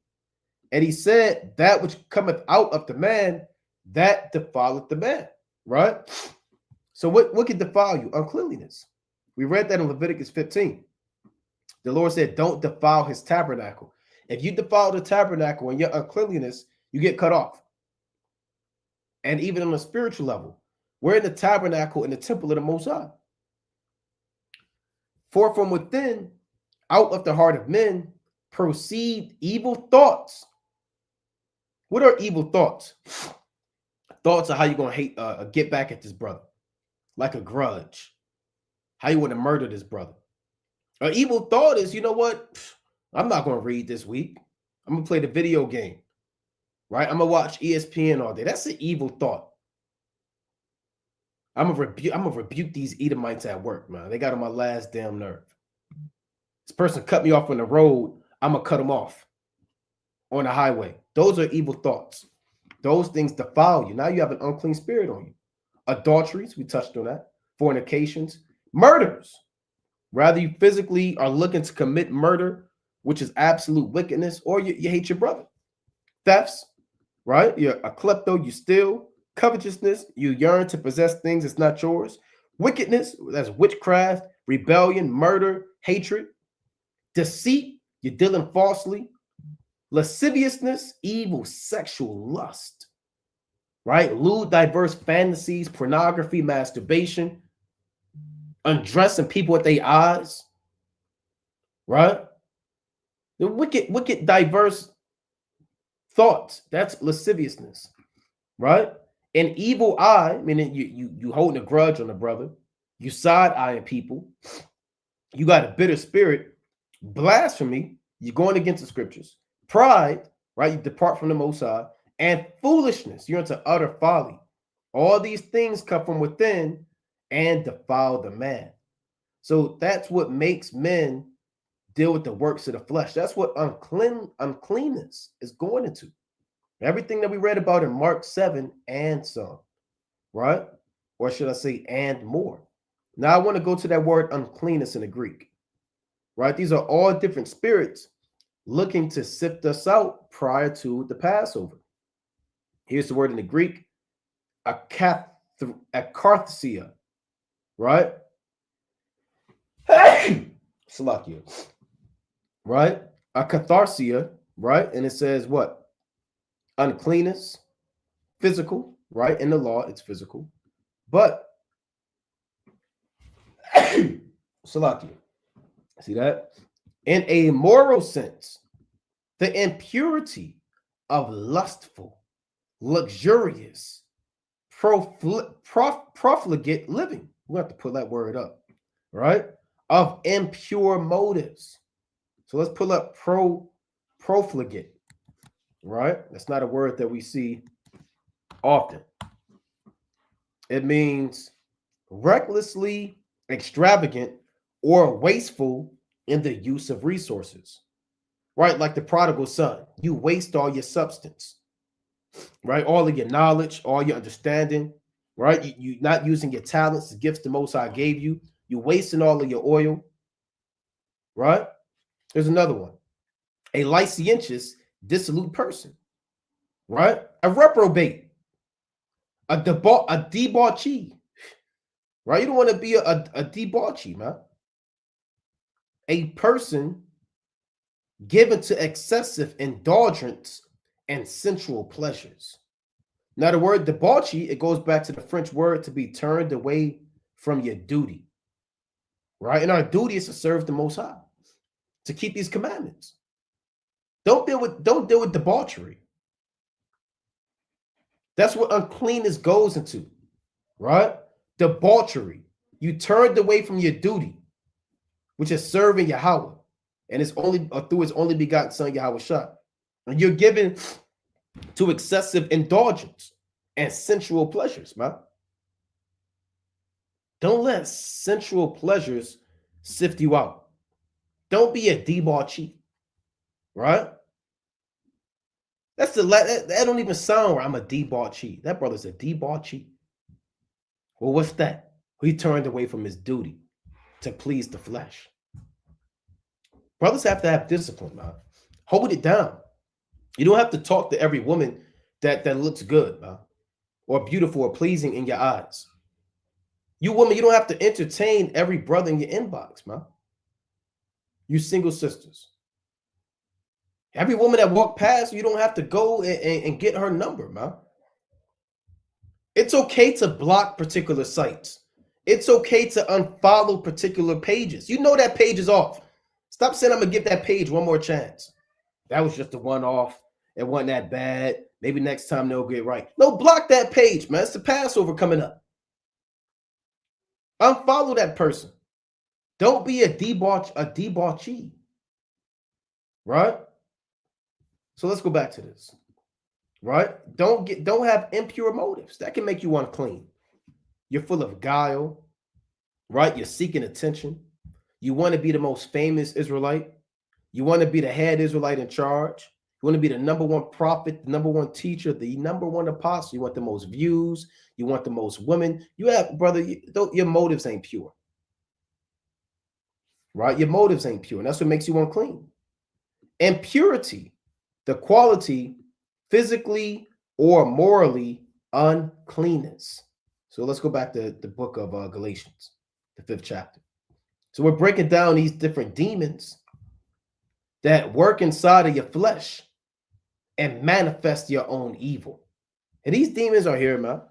And he said, that which cometh out of the man, that defileth the man. Right? So what can defile you? Uncleanliness. We read that in Leviticus 15. The Lord said, don't defile his tabernacle. If you defile the tabernacle and your uncleanliness, you get cut off. And even on a spiritual level, we're in the tabernacle in the temple of the Most High. For from within, out of the heart of men, proceed evil thoughts. What are evil thoughts? Thoughts of how you're going to hate, get back at this brother, like a grudge. How you want to murder this brother. An evil thought is, you know what? I'm not going to read this week. I'm going to play the video game. Right? I'm going to watch ESPN all day. That's an evil thought. I'm going to rebuke these Edomites at work, man. They got on my last damn nerve. This person cut me off on the road. I'm going to cut them off on the highway. Those are evil thoughts. Those things defile you. Now you have an unclean spirit on you. Adulteries, we touched on that. Fornications, murders. Rather you physically are looking to commit murder, which is absolute wickedness, or you hate your brother. Thefts, right? You're a klepto, you steal. Covetousness, you yearn to possess things that's not yours. Wickedness, that's witchcraft, rebellion, murder, hatred. Deceit, you're dealing falsely. Lasciviousness, evil sexual lust, right? Lewd, diverse fantasies, pornography, masturbation, undressing people with their eyes, right? The wicked, diverse thoughts, that's lasciviousness, right? An evil eye, meaning you holding a grudge on a brother, you side-eyeing people, you got a bitter spirit. Blasphemy, you're going against the scriptures. Pride, right? You depart from the Most High. And foolishness, you're into utter folly. All these things come from within and defile the man. So that's what makes men deal with the works of the flesh. That's what uncleanness is going into. Everything that we read about in Mark 7 and some, right? Or should I say, and more. Now I want to go to that word uncleanness in the Greek, right? These are all different spirits looking to sift us out prior to the Passover. Here's the word in the Greek, Acarthesia, right? Salakia, right? A catharsia, right? And it says what? Uncleanness, physical, right? In the law, it's physical. But Salakia, see that? In a moral sense, the impurity of lustful, luxurious, profligate living. We have to pull that word up, right? Of impure motives. So let's pull up profligate, right? That's not a word that we see often. It means recklessly extravagant or wasteful in the use of resources, right? Like the prodigal son, you waste all your substance, right? All of your knowledge, all your understanding, right? You not using your talents, the gifts the Most High gave you. You're wasting all of your oil, right? There's another one. A licentious, dissolute person, right? A reprobate, a debauchee, right? You don't want to be a debauchee, man. A person given to excessive indulgence and sensual pleasures. Now, the word debauchee, it goes back to the French word to be turned away from your duty, right? And our duty is to serve the Most High, to keep these commandments. Don't deal with debauchery. That's what uncleanness goes into, right? Debauchery. You turned away from your duty, which is serving Yahweh, and it's only through his only begotten son Yahweh Shah. And you're given to excessive indulgence and sensual pleasures, man. Don't let sensual pleasures sift you out. Don't be a debauchee, right? That don't even sound right. I'm a debauchee. That brother's a debauchee. Well, what's that? He turned away from his duty to please the flesh. Brothers have to have discipline, man. Hold it down. You don't have to talk to every woman that looks good, man, or beautiful or pleasing in your eyes. You women, you don't have to entertain every brother in your inbox, man. You single sisters. Every woman that walk past, you don't have to go and get her number, man. It's okay to block particular sites. It's okay to unfollow particular pages. You know that page is off. Stop saying I'm going to give that page one more chance. That was just a one-off. It wasn't that bad. Maybe next time they'll get right. No, block that page, man. It's the Passover coming up. Unfollow that person. Don't be a debauchee. Right? So let's go back to this. Right? Don't have impure motives. That can make you unclean. You're full of guile. Right? You're seeking attention. You want to be the most famous Israelite. You want to be the head Israelite in charge. You want to be the number one prophet, the number one teacher, the number one apostle. You want the most views. You want the most women. You have, brother, your motives ain't pure. Right? Your motives ain't pure. And that's what makes you unclean. Impurity, the quality, physically or morally, uncleanness. So let's go back to the book of Galatians, the 5th chapter. So we're breaking down these different demons that work inside of your flesh and manifest your own evil. And these demons are here, man.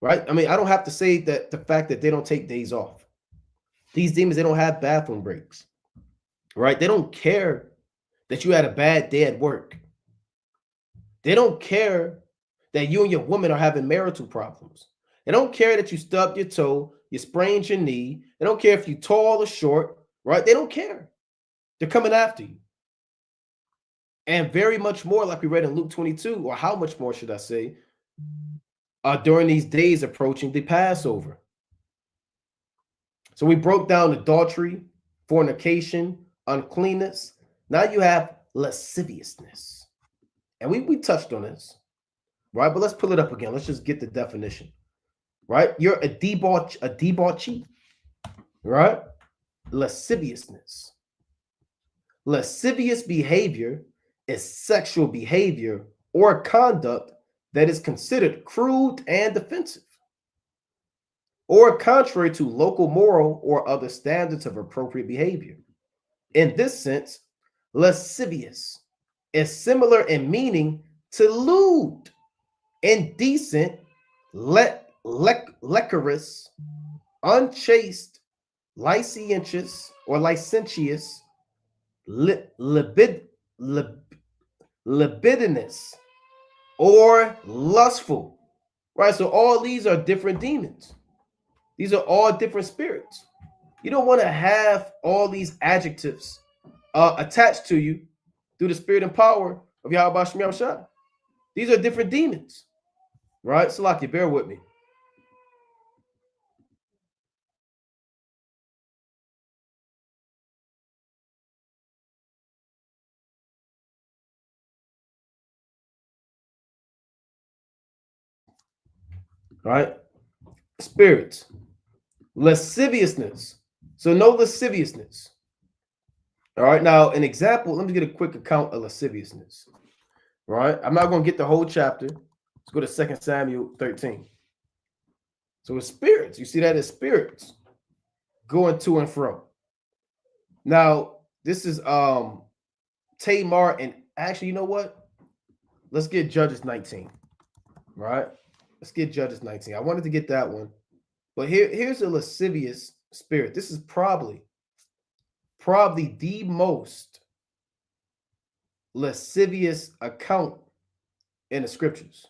Right? I mean, I don't have to say that the fact that they don't take days off. These demons, they don't have bathroom breaks. Right? They don't care that you had a bad day at work. They don't care that you and your woman are having marital problems. They don't care that you stubbed your toe, you sprained your knee. They don't care if you're tall or short, right? They don't care. They're coming after you. And very much more, like we read in Luke 22, or how much more should I say, during these days approaching the Passover. So we broke down adultery, fornication, uncleanness. Now you have lasciviousness. And we touched on this, right? But let's pull it up again. Let's just get the definition, right? You're a debauchee, right? Lasciviousness. Lascivious behavior is sexual behavior or conduct that is considered crude and offensive, or contrary to local moral or other standards of appropriate behavior. In this sense, lascivious is similar in meaning to lewd, indecent, lecherous, unchaste, licentious or licentious, libidinous, or lustful. Right? So all these are different demons. These are all different spirits. You don't want to have all these adjectives attached to you through the spirit and power of Yahweh Shem Yahushua. These are different demons. Right? Salaki, bear with me. Right? Spirits. Lasciviousness. So no lasciviousness. All right. Now, an example, let me get a quick account of lasciviousness. All right. I'm not going to get the whole chapter. Let's go to 2 Samuel 13. So it's spirits. You see that as spirits going to and fro. Now, this is Tamar, and actually, you know what? Let's get Judges 19. Right? Let's get Judges 19. I wanted to get that one. But here's a lascivious spirit. This is probably the most lascivious account in the scriptures.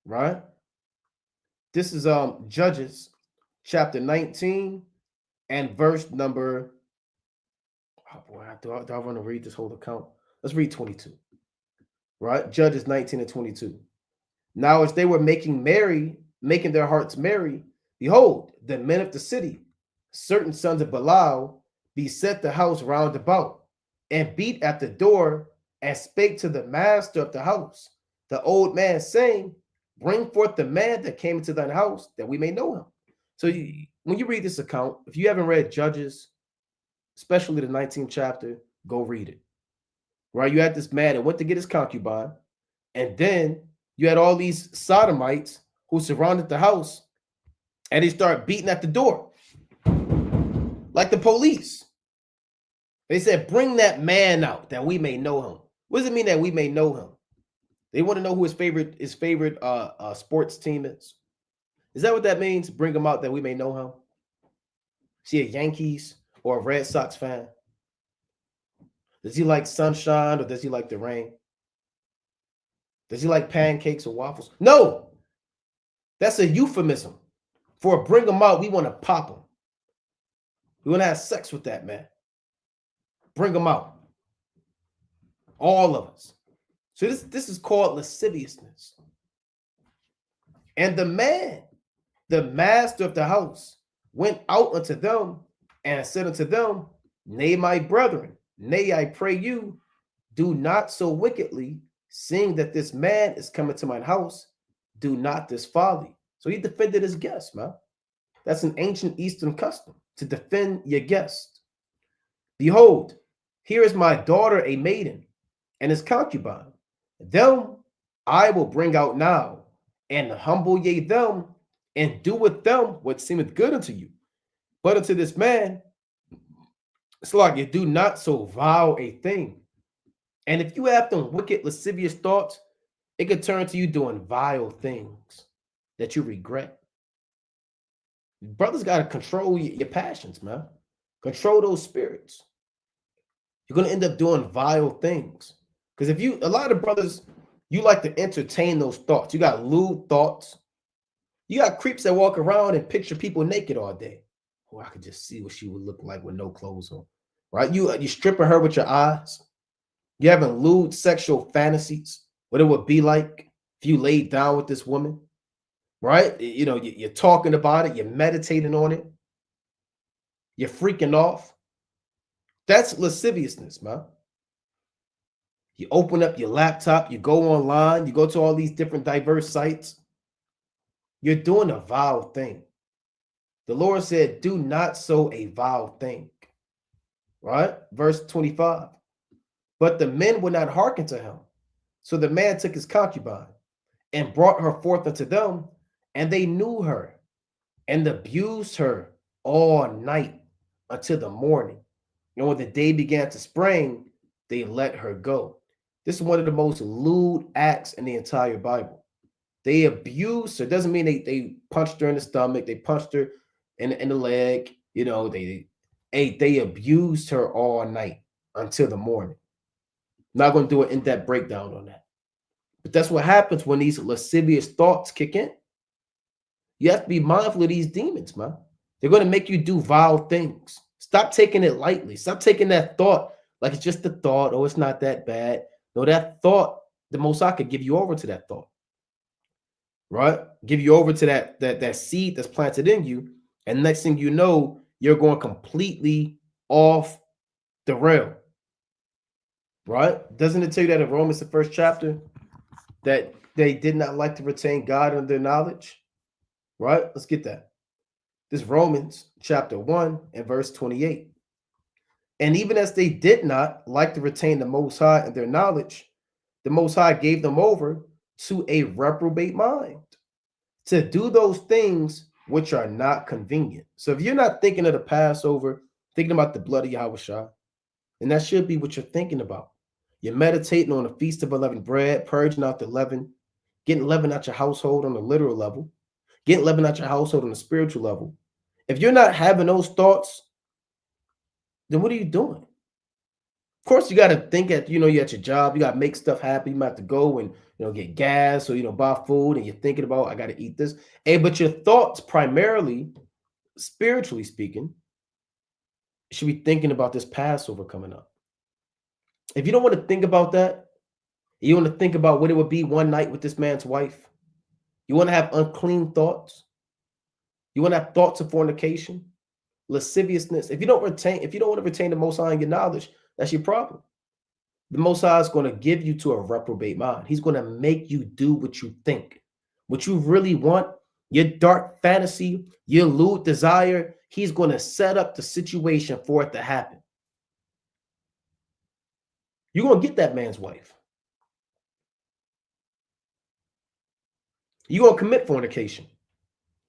Right? This is Judges chapter 19 and verse number, oh boy, do I want to read this whole account? Let's read 22. Right? Judges 19 and 22. Now as they were making their hearts merry, behold, the men of the city, certain sons of Belial, beset the house round about, and beat at the door, and spake to the master of the house, the old man, saying, bring forth the man that came into thine house, that we may know him. So when you read this account, if you haven't read Judges, especially the 19th chapter, go read it. Right? You had this man that went to get his concubine, and then you had all these sodomites who surrounded the house, and they start beating at the door like the police. They said, bring that man out that we may know him. What does it mean that we may know him? They want to know who his favorite sports team is. Is that what that means? Bring him out that we may know him. Is he a Yankees or a Red Sox fan? Does he like sunshine or does he like the rain? Does he like pancakes or waffles? No, that's a euphemism for bring him out. We want to pop him. We want to have sex with that man. Bring him out. All of us. So this is called lasciviousness. And the man, the master of the house, went out unto them and said unto them, nay, my brethren, nay, I pray you, do not so wickedly, seeing that this man is coming to mine house, do not this folly. So he defended his guest, man. That's an ancient Eastern custom, to defend your guest. Behold, here is my daughter, a maiden, and his concubine. Them I will bring out now, and humble ye them, and do with them what seemeth good unto you. But unto this man, it's like you do not so vile a thing. And if you have them wicked, lascivious thoughts, it could turn to you doing vile things that you regret. Brothers got to control your passions, man. Control those spirits. You're going to end up doing vile things. Because a lot of brothers, you like to entertain those thoughts. You got lewd thoughts. You got creeps that walk around and picture people naked all day. Oh, I could just see what she would look like with no clothes on. Right? You stripping her with your eyes. You're having lewd sexual fantasies, what it would be like if you laid down with this woman. Right? You know, you're talking about it. You're meditating on it. You're freaking off. That's lasciviousness, man. You open up your laptop, you go online, you go to all these different diverse sites. You're doing a vile thing. The Lord said, do not so a vile thing. Right? Verse 25. But the men would not hearken to him. So the man took his concubine and brought her forth unto them, and they knew her and abused her all night until the morning. And when the day began to spring, they let her go. This is one of the most lewd acts in the entire Bible. They abused her. Doesn't mean they punched her in the stomach, they punched her in the leg. They abused her all night until the morning. Not going to do an in-depth breakdown on that. But that's what happens when these lascivious thoughts kick in. You have to be mindful of these demons, man. They're going to make you do vile things. Stop taking it lightly. Stop taking that thought like it's just a thought. Oh, it's not that bad. No, that thought, the Most High could give you over to that thought. Right? Give you over to that seed that's planted in you. And next thing you know, you're going completely off the rail. Right? Doesn't it tell you that in Romans, the first chapter, that they did not like to retain God in their knowledge? Right? Let's get that. This Romans chapter 1 and verse 28. And even as they did not like to retain the Most High in their knowledge, the Most High gave them over to a reprobate mind to do those things which are not convenient. So if you're not thinking of the Passover, thinking about the blood of Yahweh, and that should be what you're thinking about. You're meditating on the Feast of Unleavened Bread, purging out the leaven, getting leaven out your household on the literal level, getting leaven out your household on the spiritual level. If you're not having those thoughts, then what are you doing? Of course, you got to think you're at your job, you got to make stuff happen. You might have to go and, get gas or, buy food, and you're thinking about, I got to eat this. Hey, but your thoughts primarily, spiritually speaking, should be thinking about this Passover coming up. If you don't want to think about that, you want to think about what it would be one night with this man's wife. You want to have unclean thoughts. You want to have thoughts of fornication, lasciviousness. If you don't want to retain the Most High in your knowledge, that's your problem. The Most High is going to give you to a reprobate mind. He's going to make you do what you think, what you really want, your dark fantasy, your lewd desire. He's going to set up the situation for it to happen. You're going to get that man's wife. You're going to commit fornication.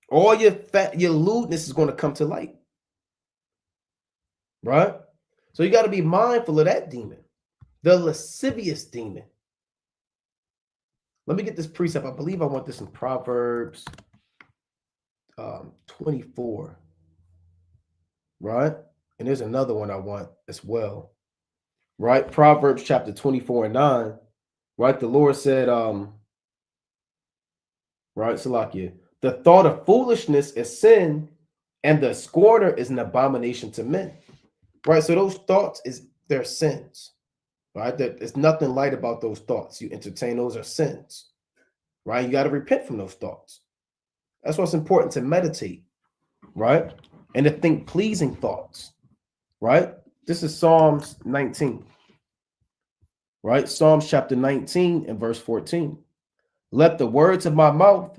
All your lewdness is going to come to light. Right? So you got to be mindful of that demon, the lascivious demon. Let me get this precept. I believe I want this in Proverbs 24. Right? And there's another one I want as well. Right? Proverbs chapter 24 and 9. Right? The Lord said, right, Salakia, the thought of foolishness is sin, and the scorner is an abomination to men. Right? So those thoughts they're sins. Right? There's nothing light about those thoughts. You entertain those are sins. Right? You got to repent from those thoughts. That's what's important, to meditate. Right? And to think pleasing thoughts. Right? This is Psalms 19. Right? Psalms chapter 19 and verse 14. Let the words of my mouth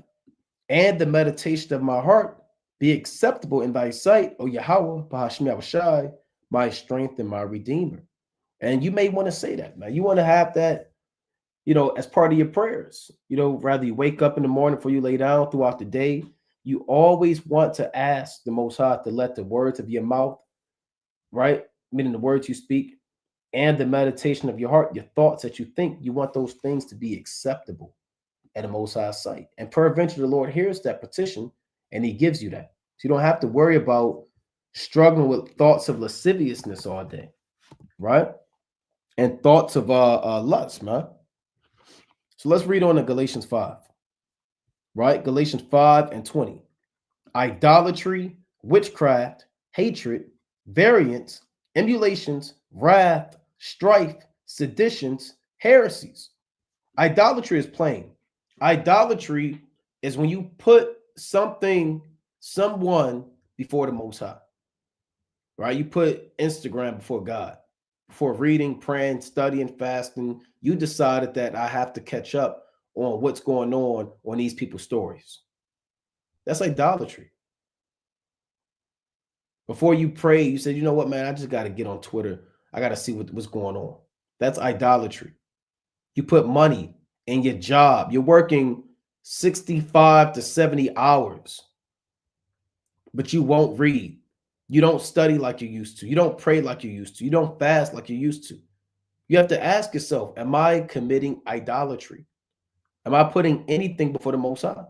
and the meditation of my heart be acceptable in thy sight, O Yahweh, Bahashmi Abishai, my strength and my redeemer. And you may want to say that, man. You want to have that, as part of your prayers. Rather you wake up in the morning before you lay down, throughout the day, you always want to ask the Most High to let the words of your mouth, right, meaning the words you speak, and the meditation of your heart, your thoughts that you think, you want those things to be acceptable at the Most High's sight. And peradventure, the Lord hears that petition and he gives you that. So you don't have to worry about struggling with thoughts of lasciviousness all day, right? And thoughts of lust, man. So let's read on to Galatians 5, right? Galatians 5 and 20. Idolatry, witchcraft, hatred, variance, emulations, wrath, strife, seditions, heresies. Idolatry is plain. Idolatry is when you put someone before the Most High, right? You put Instagram before God. Before reading, praying, studying, fasting, you decided that I have to catch up on what's going on these people's stories. That's idolatry. Before you pray, you said, you know what, man, I just got to get on Twitter. I got to see what's going on. That's idolatry. You put money in your job. You're working 65 to 70 hours, but you won't read. You don't study like you used to. You don't pray like you used to. You don't fast like you used to. You have to ask yourself, am I committing idolatry? Am I putting anything before the Most High?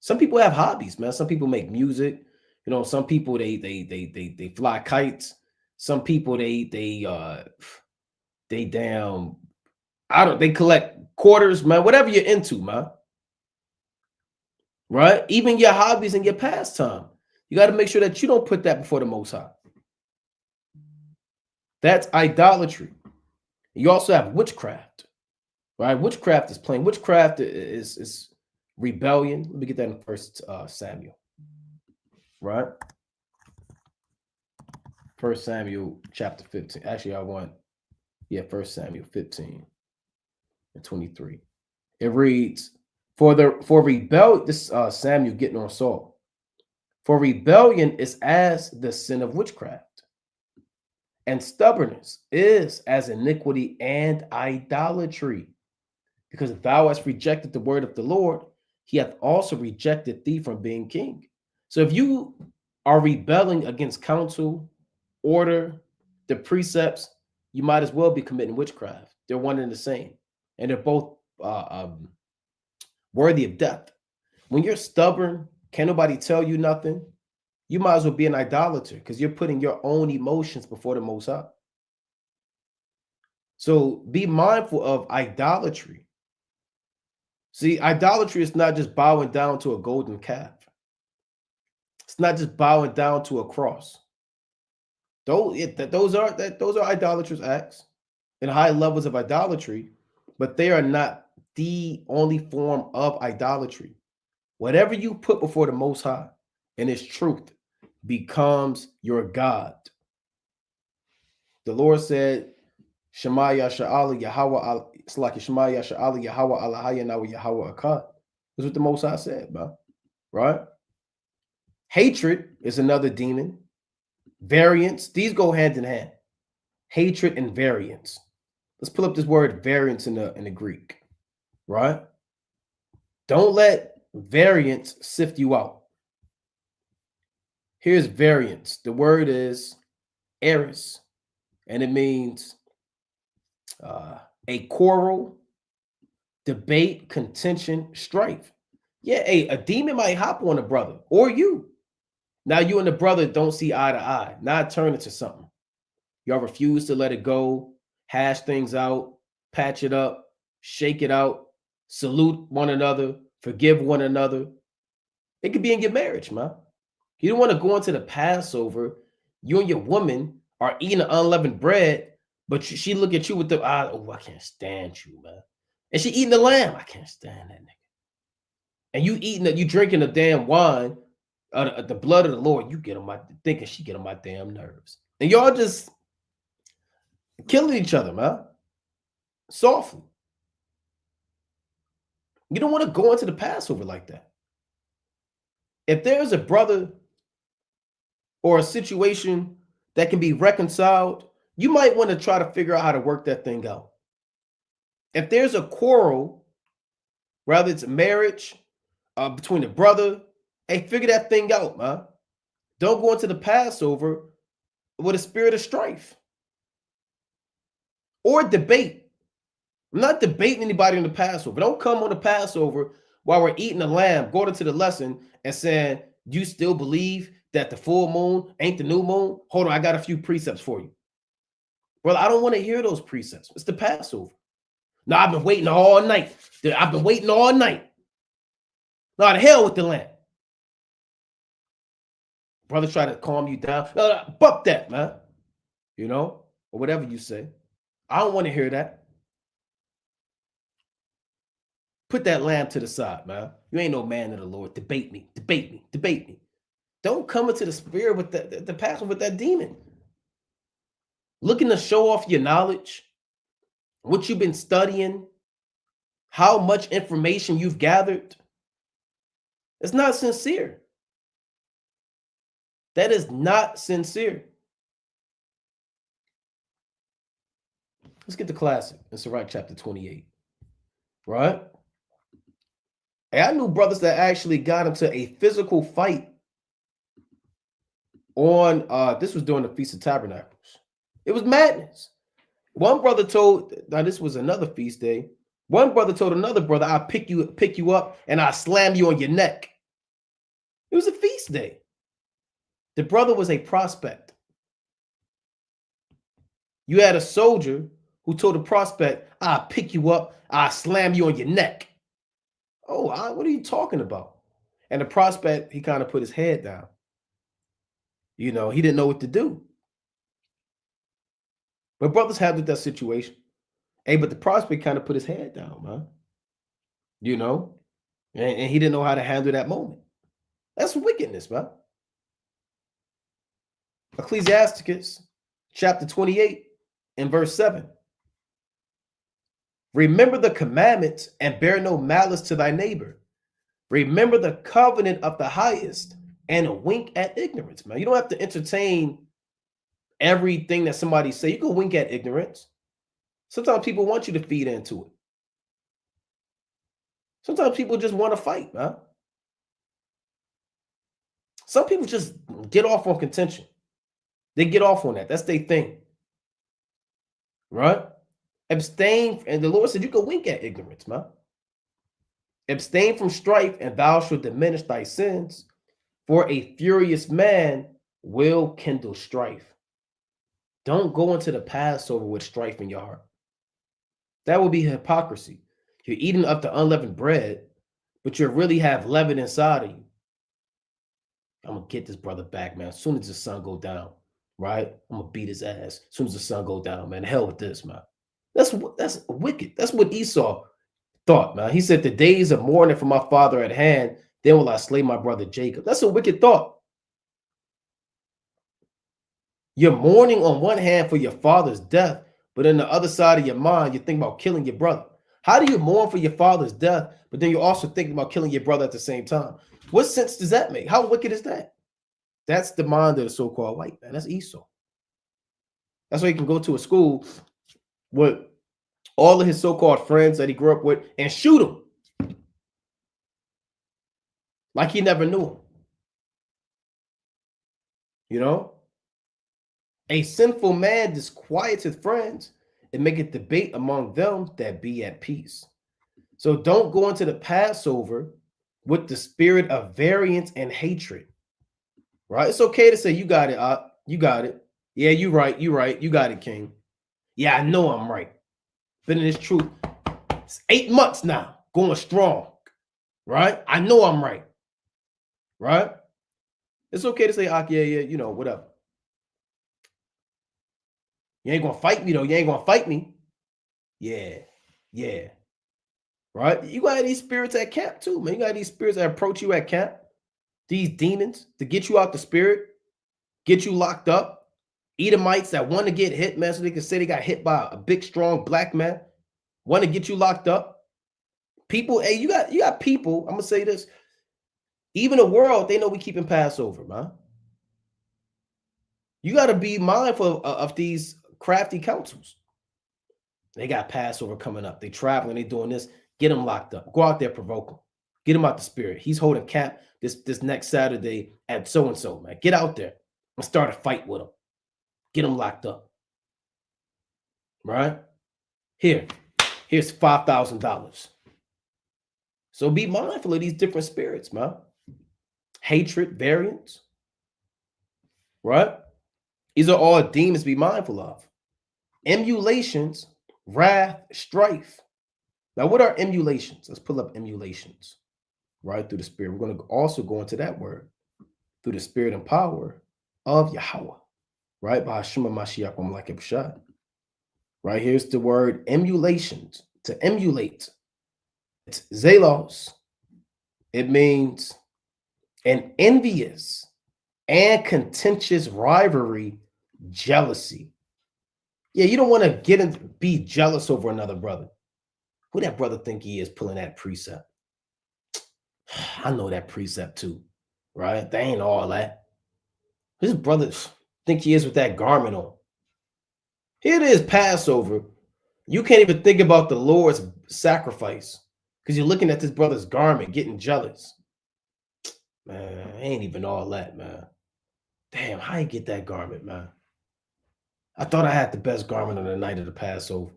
Some people have hobbies, man. Some people make music. You know, some people they fly kites. Some people they damn they collect quarters, man. Whatever you're into, man. Right? Even your hobbies and your pastime. You got to make sure that you don't put that before the Most High. That's idolatry. You also have witchcraft, right? Witchcraft is plain. Witchcraft is rebellion. Let me get that in First Samuel, right? First Samuel chapter 15. Actually, First Samuel 15 and 23. It reads, for rebellion, this Samuel getting on Saul. For rebellion is as the sin of witchcraft, and stubbornness is as iniquity and idolatry. Because thou hast rejected the word of the Lord, he hath also rejected thee from being king. So if you are rebelling against counsel, order, the precepts, you might as well be committing witchcraft. They're one and the same, and they're both worthy of death. When you're stubborn, can't nobody tell you nothing, you might as well be an idolater because you're putting your own emotions before the Most High. So be mindful of idolatry. See, idolatry is not just bowing down to a golden calf. It's not just bowing down to a cross. Those are idolatrous acts and high levels of idolatry, but they are not the only form of idolatry. Whatever you put before the Most High and His truth becomes your God. The Lord said, Shema Yasha'ala Yahweh, it's like Shema Yasha'ala Yahweh Alahaya Nawa Yahweh Akkad. That's what the Most High said, bro. Right? Hatred is another demon. Variance, these go hand in hand. Hatred and variance. Let's pull up this word variance in the Greek. Right? Don't let variance sift you out. Here's variance. The word is eris, and it means a quarrel, debate, contention, strife. Yeah, a demon might hop on a brother or you. Now you and the brother don't see eye to eye. Now it turn into something. Y'all refuse to let it go, hash things out, patch it up, shake it out, salute one another, forgive one another. It could be in your marriage, man. You don't want to go into the Passover. You and your woman are eating unleavened bread, but she look at you with the eye, oh, I can't stand you, man. And she eating the lamb. I can't stand that nigga. And you drinking the damn wine, the blood of the Lord. You get on my thinking she get on my damn nerves. And y'all just killing each other, man. Softly. You don't want to go into the Passover like that. If there's a brother or a situation that can be reconciled, you might want to try to figure out how to work that thing out. If there's a quarrel, whether it's a marriage between the brother, hey, figure that thing out, man. Don't go into the Passover with a spirit of strife or debate. I'm not debating anybody on the Passover. Don't come on the Passover while we're eating the lamb, going into the lesson and saying, you still believe that the full moon ain't the new moon? Hold on, I got a few precepts for you. Well, I don't want to hear those precepts. It's the Passover. No, I've been waiting all night. I've been waiting all night. No, to hell with the lamb. Brother try to calm you down. No, bump that, man. You know, or whatever you say. I don't want to hear that. Put that lamb to the side, man. You ain't no man of the Lord. Debate me, debate me, debate me. Don't come into the spirit with the passion with that demon. Looking to show off your knowledge, what you've been studying, how much information you've gathered. It's not sincere. That is not sincere. Let's get the classic in Sirach chapter 28. right? And I knew brothers that actually got into a physical fight on this was during the Feast of Tabernacles. It was madness. One brother told, now this was another feast day. One brother told another brother, I'll pick you up and I'll slam you on your neck. It was a feast day. The brother was a prospect. You had a soldier who told the prospect, I'll pick you up, I'll slam you on your neck. Oh, what are you talking about? And the prospect, he kind of put his head down. You know, he didn't know what to do. But brothers handled that situation. Hey, but the prospect kind of put his head down, man. You know, and he didn't know how to handle that moment. That's wickedness, man. Ecclesiasticus chapter 28 and verse 7. Remember the commandments and bear no malice to thy neighbor. Remember the covenant of the highest and wink at ignorance, man. You don't have to entertain everything that somebody say. You can wink at ignorance. Sometimes people want you to feed into it. Sometimes people just want to fight, man. Some people just get off on contention. They get off on that. That's their thing. Right? Abstain, and the Lord said you can wink at ignorance, man. Abstain from strife, and thou shalt diminish thy sins, for a furious man will kindle strife. Don't go into the Passover with strife in your heart. That would be hypocrisy. You're eating up the unleavened bread, but you really have leaven inside of you. I'm going to get this brother back, man. As soon as the sun go down, right? I'm going to beat his ass. As soon as the sun go down, man. The hell with this, man. That's wicked. That's what Esau thought, man. He said, the days of mourning for my father at hand, then will I slay my brother Jacob. That's a wicked thought. You're mourning on one hand for your father's death, but in the other side of your mind, you're thinking about killing your brother. How do you mourn for your father's death, but then you're also thinking about killing your brother at the same time? What sense does that make? How wicked is that? That's the mind of the so-called white man. That's Esau. That's why he can go to a school with all of his so-called friends that he grew up with and shoot them like he never knew him. You know? A sinful man disquiets his friends and maketh debate among them that be at peace. So don't go into the Passover with the spirit of variance and hatred. Right? It's okay to say, you got it, you got it. Yeah, you're right, you got it, King. Yeah, I know I'm right. Been in this truth. It's 8 months now, going strong. Right? I know I'm right. Right? It's okay to say, yeah, you know, whatever. You ain't gonna fight me though. You ain't gonna fight me. Yeah. Right? You got these spirits at camp too, man. You got these spirits that approach you at camp. These demons to get you out the spirit, get you locked up. Edomites that want to get hit, man, so they can say they got hit by a big, strong black man. Want to get you locked up. People, hey, you got people. I'm gonna say this. Even the world, they know we keeping Passover, man. You got to be mindful of these crafty councils. They got Passover coming up. They traveling. They doing this. Get them locked up. Go out there, provoke him. Get him out the spirit. He's holding camp this next Saturday at so and so, man. Get out there and start a fight with him. Get him locked up. Right? Here's $5,000. So be mindful of these different spirits, man. Hatred, variance. Right? These are all demons to be mindful of. Emulations, wrath, strife. Now, what are emulations? Let's pull up emulations, right, through the spirit. We're going to also go into that word through the spirit and power of Yahweh, right? By Hashema Mashiach Malak Shad. Right, here's the word emulations, to emulate. It's zelos. It means an envious and contentious rivalry, jealousy. Yeah, you don't want to be jealous over another brother. Who that brother think he is pulling that precept? I know that precept too, right? They ain't all that. His brother think he is with that garment on. Here it is, Passover, You can't even think about the Lord's sacrifice because you're looking at this brother's garment, getting jealous. Man, ain't even all that, man. Damn, how you get that garment, man? I thought I had the best garment on the night of the Passover.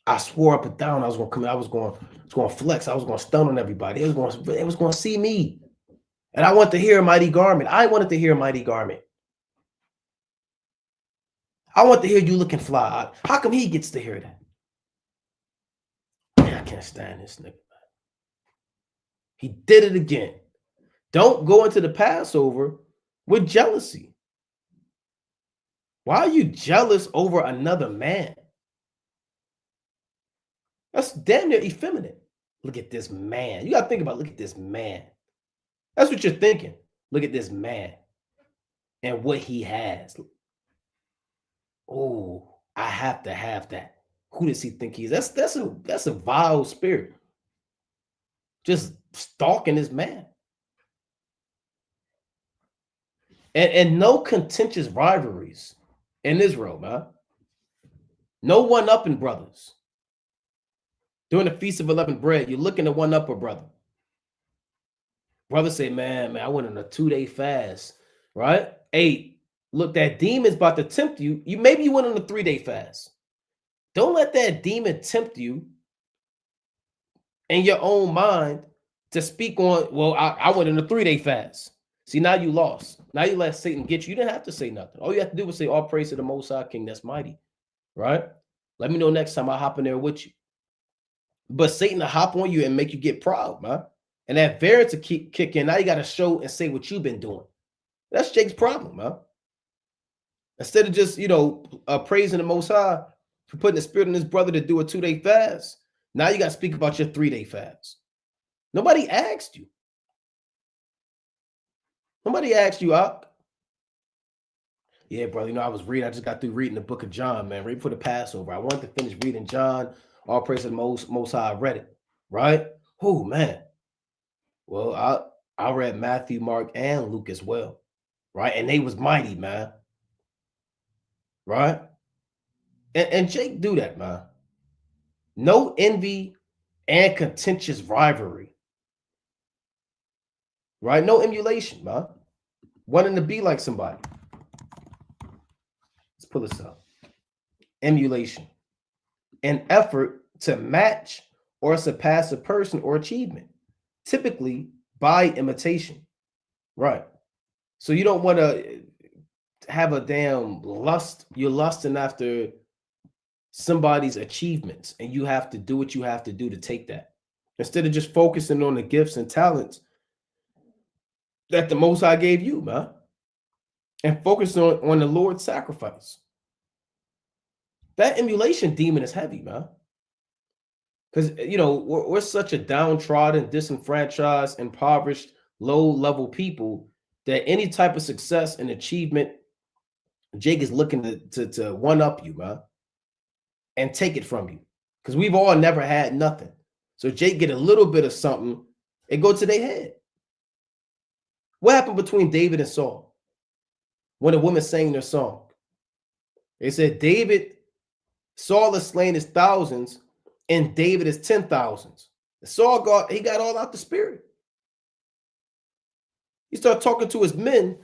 I swore up and down I was gonna come. I was going to flex. I was going to stun on everybody. It was going to see me, and I want to hear a mighty garment. I wanted to hear a mighty garment. I want to hear you looking fly. How come he gets to hear that? Man, I can't stand this nigga. He did it again. Don't go into the Passover with jealousy. Why are you jealous over another man? That's damn near effeminate. Look at this man. You got to think about, look at this man. That's what you're thinking. Look at this man and what he has. Oh, I have to have that. Who does he think he is? That's a vile spirit. Just stalking this man. And no contentious rivalries in Israel, man. No one-upping brothers. During the Feast of Unleavened Bread, you're looking to one-up a brother. Brother say, man, I went on a 2-day fast, right? Hey, look, that demon's about to tempt you. Maybe you went on a 3-day fast. Don't let that demon tempt you in your own mind to speak on, well, I went on a 3-day fast. See, now you lost. Now you let Satan get you. You didn't have to say nothing. All you have to do was say, all praise to the Most High King that's mighty, right? Let me know next time I hop in there with you. But Satan will hop on you and make you get proud, man. And that variance to kick in. Now you got to show and say what you've been doing. That's Jake's problem, man. Instead of just, praising the Most High for putting the spirit in his brother to do a 2-day fast, now you got to speak about your 3-day fast. Nobody asked you. Nobody asked you, Ak. Yeah, brother, I just got through reading the book of John, man, right before the Passover. I wanted to finish reading John. All praise to the Most High. I read it, right? Oh, man. Well, I read Matthew, Mark, and Luke as well, right? And they was mighty, man, right? And Jake do that, man. No envy and contentious rivalry, right? No emulation, man. Wanting to be like somebody. Let's pull this up. Emulation. An effort to match or surpass a person or achievement, typically by imitation, right? So you don't want to have a damn lust. You're lusting after somebody's achievements, and you have to do what you have to do to take that. Instead of just focusing on the gifts and talents that the Most High gave you, man, and focus on the Lord's sacrifice. That emulation demon is heavy, man. Because, we're such a downtrodden, disenfranchised, impoverished, low-level people that any type of success and achievement, Jake is looking to one-up you, man, and take it from you. Because we've all never had nothing. So Jake get a little bit of something, it go to their head. What happened between David and Saul when the women sang their song? They said, Saul has slain his thousands, and David is 10,000s. Saul got all out the spirit. He started talking to his men.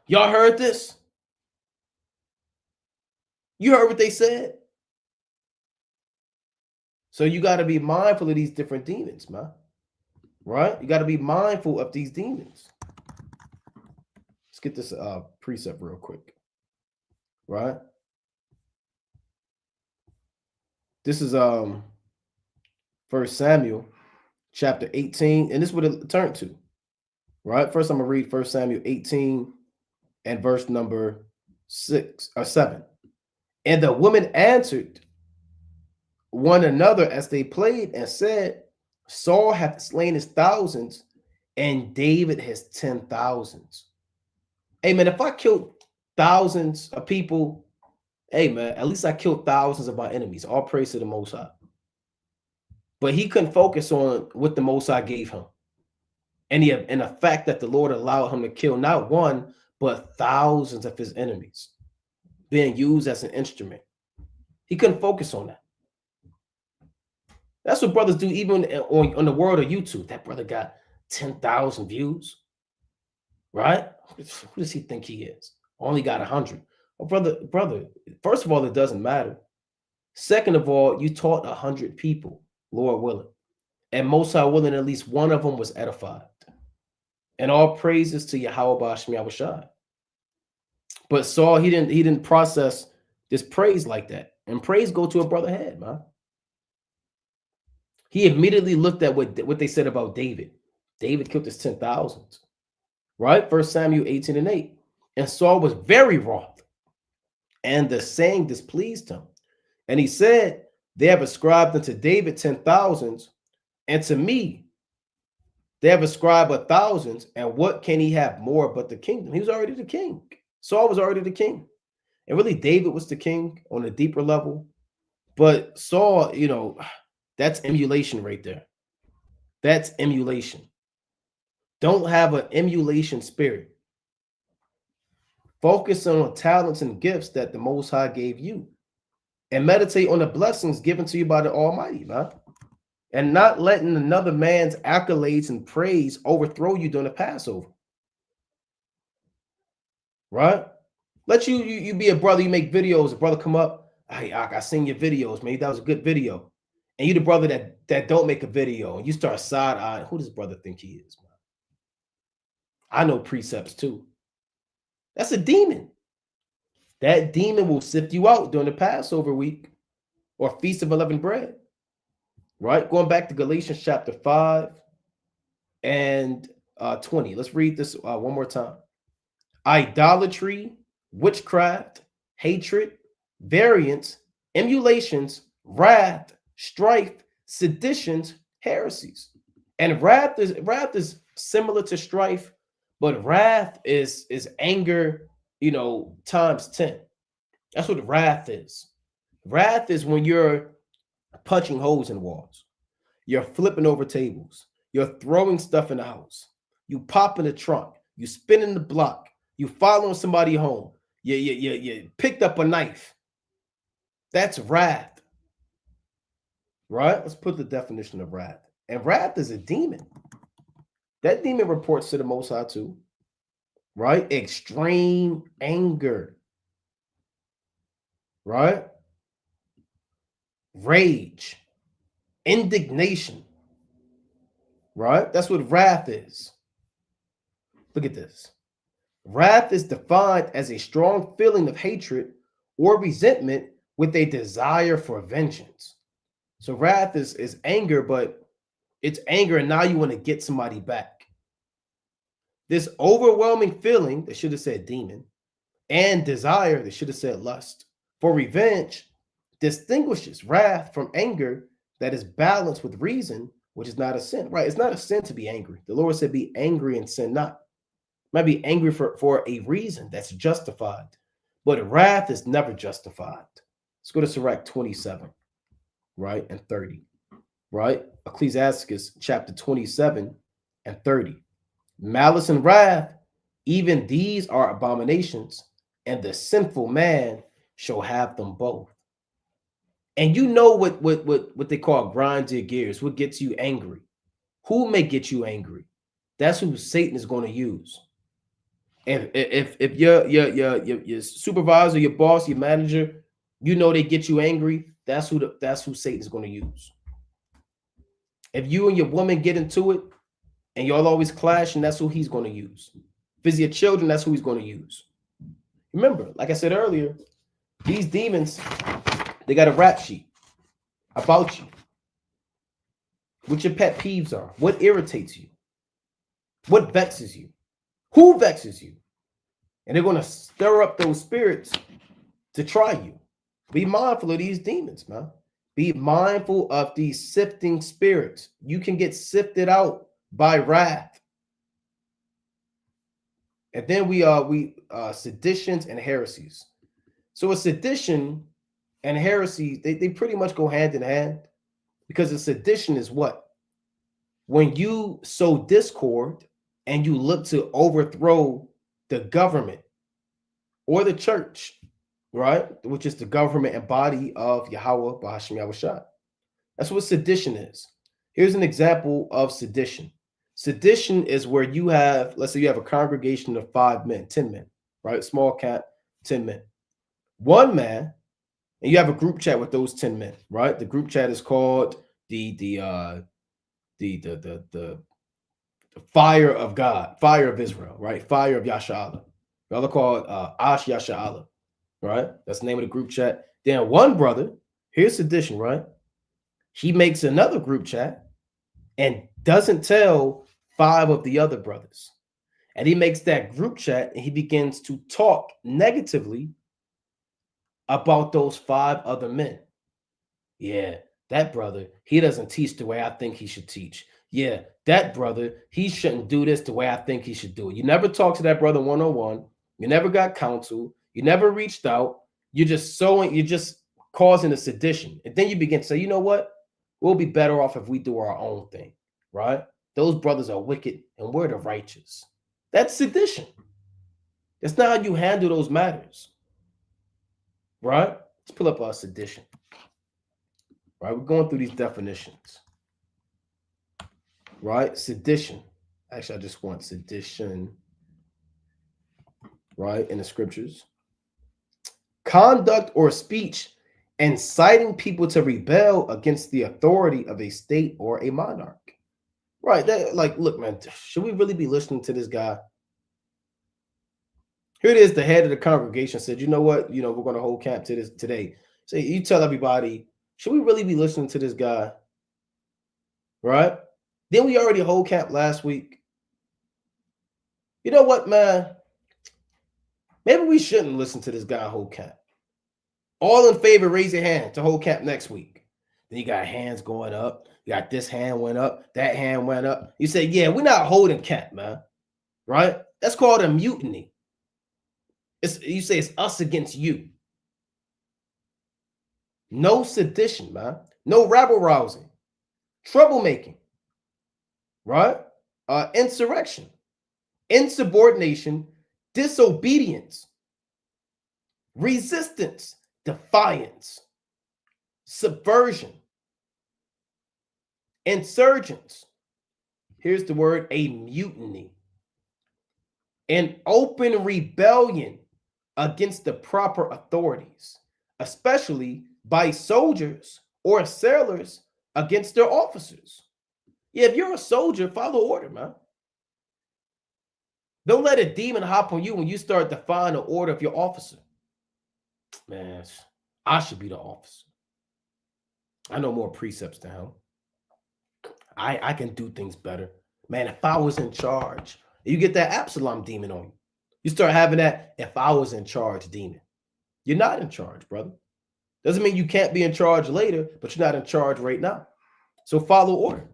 Y'all heard this? You heard what they said? So you got to be mindful of these different demons, man. Right? You got to be mindful of these demons. Let's get this precept real quick. Right? This is 1 Samuel chapter 18, and this is what it turned to. Right? First, I'm going to read 1 Samuel 18 and verse number 6 or 7. And the women answered one another as they played and said, Saul hath slain his thousands, and David his 10,000s. Hey, man, if I killed thousands of people, hey, man, at least I killed thousands of my enemies. All praise to the Most High. But he couldn't focus on what the Most High gave him. And the fact that the Lord allowed him to kill not one, but thousands of his enemies, being used as an instrument. He couldn't focus on that. That's what brothers do, even on the world of YouTube. That brother got 10,000 views, right? Who does he think he is? Only got 100. Oh, brother, first of all, it doesn't matter. Second of all, you taught 100 people, Lord willing. And most High willing, at least one of them was edified. And all praises to Yahweh Bashmi Yahushai. But Saul, he didn't process this praise like that. And praise go to a brother head, man. He immediately looked at what they said about David. David killed his 10,000s, right? 1 Samuel 18:8. And Saul was very wroth, and the saying displeased him. And he said, they have ascribed unto David 10,000s, and to me they have ascribed 1,000s, and what can he have more but the kingdom? He was already the king. Saul was already the king. And really, David was the king on a deeper level. But Saul, that's emulation right there. That's emulation. Don't have an emulation spirit. Focus on talents and gifts that the Most High gave you. And meditate on the blessings given to you by the Almighty, man. And not letting another man's accolades and praise overthrow you during the Passover. Right? Let you be a brother, you make videos, a brother come up, hey, I seen your videos, maybe that was a good video. And you the brother that don't make a video, and you start side-eyeing, who does brother think he is, man? I know precepts too. That's a demon. That demon will sift you out during the Passover week or Feast of Unleavened Bread. Right? Going back to Galatians chapter 5 and 20. Let's read this one more time. Idolatry, witchcraft, hatred, variance, emulations, wrath, strife, seditions, heresies. And wrath is similar to strife, but wrath is anger, times 10. That's what wrath is. Wrath is when you're punching holes in walls. You're flipping over tables. You're throwing stuff in the house. You pop in the trunk. You spinning the block. You following somebody home. You picked up a knife. That's wrath. Right? Let's put the definition of wrath. And wrath is a demon. That demon reports to the Most High too. Right? Extreme anger. Right? Rage. Indignation. Right? That's what wrath is. Look at this. Wrath is defined as a strong feeling of hatred or resentment with a desire for vengeance. So wrath is anger, but it's anger and now you want to get somebody back. This overwhelming feeling, they should have said demon, and desire, they should have said lust, for revenge distinguishes wrath from anger that is balanced with reason, which is not a sin, right? It's not a sin to be angry. The Lord said, be angry and sin not. Might be angry for a reason that's justified, but wrath is never justified. Let's go to Sirach 27, right, and 30, right? Ecclesiasticus chapter 27 and 30. Malice and wrath, even these are abominations, and the sinful man shall have them both. And you know what they call grind your gears, what gets you angry. Who may get you angry? That's who Satan is going to use. If your supervisor, your boss, your manager, they get you angry, that's who Satan is going to use. If you and your woman get into it and y'all always clash, and that's who he's going to use. If it's your children, that's who he's going to use. Remember, like I said earlier, these demons, they got a rap sheet about you. What your pet peeves are, what irritates you, what vexes you, who vexes you. And they're going to stir up those spirits to try you. Be mindful of these demons, man. Be mindful of these sifting spirits. You can get sifted out by wrath. And then we seditions and heresies. So a sedition and heresy, they pretty much go hand in hand, because a sedition is what? When you sow discord and you look to overthrow the government or the church, right? Which is the government and body of Yahweh Bahashim Yahushua. That's what sedition is. Here's an example of sedition. Sedition is where you have, let's say you have a congregation of 5 men, 10 men, right? Small cap, 10 men. One man, and you have a group chat with those 10 men, right? The group chat is called the fire of God, fire of Israel, right? Fire of Yasha'Allah. Y'all are called Ash Yasha'Allah, right? That's the name of the group chat. Then one brother, here's sedition, right? He makes another group chat and doesn't tell 5 of the other brothers. And he makes that group chat and he begins to talk negatively about those 5 other men. Yeah, that brother, he doesn't teach the way I think he should teach. Yeah, that brother, he shouldn't do this the way I think he should do it. You never talked to that brother one-on-one. You never got counsel. You never reached out. You're just causing a sedition. And then you begin to say, you know what? We'll be better off if we do our own thing, right? Those brothers are wicked and we're the righteous. That's sedition. That's not how you handle those matters, right? Let's pull up our sedition. Right, we're going through these definitions. Right, sedition. Actually, I just want sedition. Right, in the scriptures. Conduct or speech inciting people to rebel against the authority of a state or a monarch. Right, that, like, look, man, should we really be listening to this guy? Here it is, the head of the congregation said, you know what? You know, we're going to hold camp to this today. So you tell everybody, should we really be listening to this guy? Right? Then we already hold camp last week. You know what, man? Maybe we shouldn't listen to this guy hold camp. All in favor, raise your hand to hold camp next week. Then you got hands going up. You got this hand went up. That hand went up. You say, yeah, we're not holding camp, man. Right? That's called a mutiny. You say it's us against you. No sedition, man. No rabble rousing. Troublemaking. Right? Insurrection. Insubordination. Disobedience. Resistance. Defiance. Subversion. Insurgents. Here's the word, a mutiny. An open rebellion against the proper authorities, especially by soldiers or sailors against their officers. Yeah, if you're a soldier, follow order, man. Don't let a demon hop on you when you start defying the order of your officer. Man, I should be the officer. I know more precepts than him. I can do things better. Man, if I was in charge, you get that Absalom demon on you. You start having that if I was in charge demon. You're not in charge, brother. Doesn't mean you can't be in charge later, but you're not in charge right now. So follow order.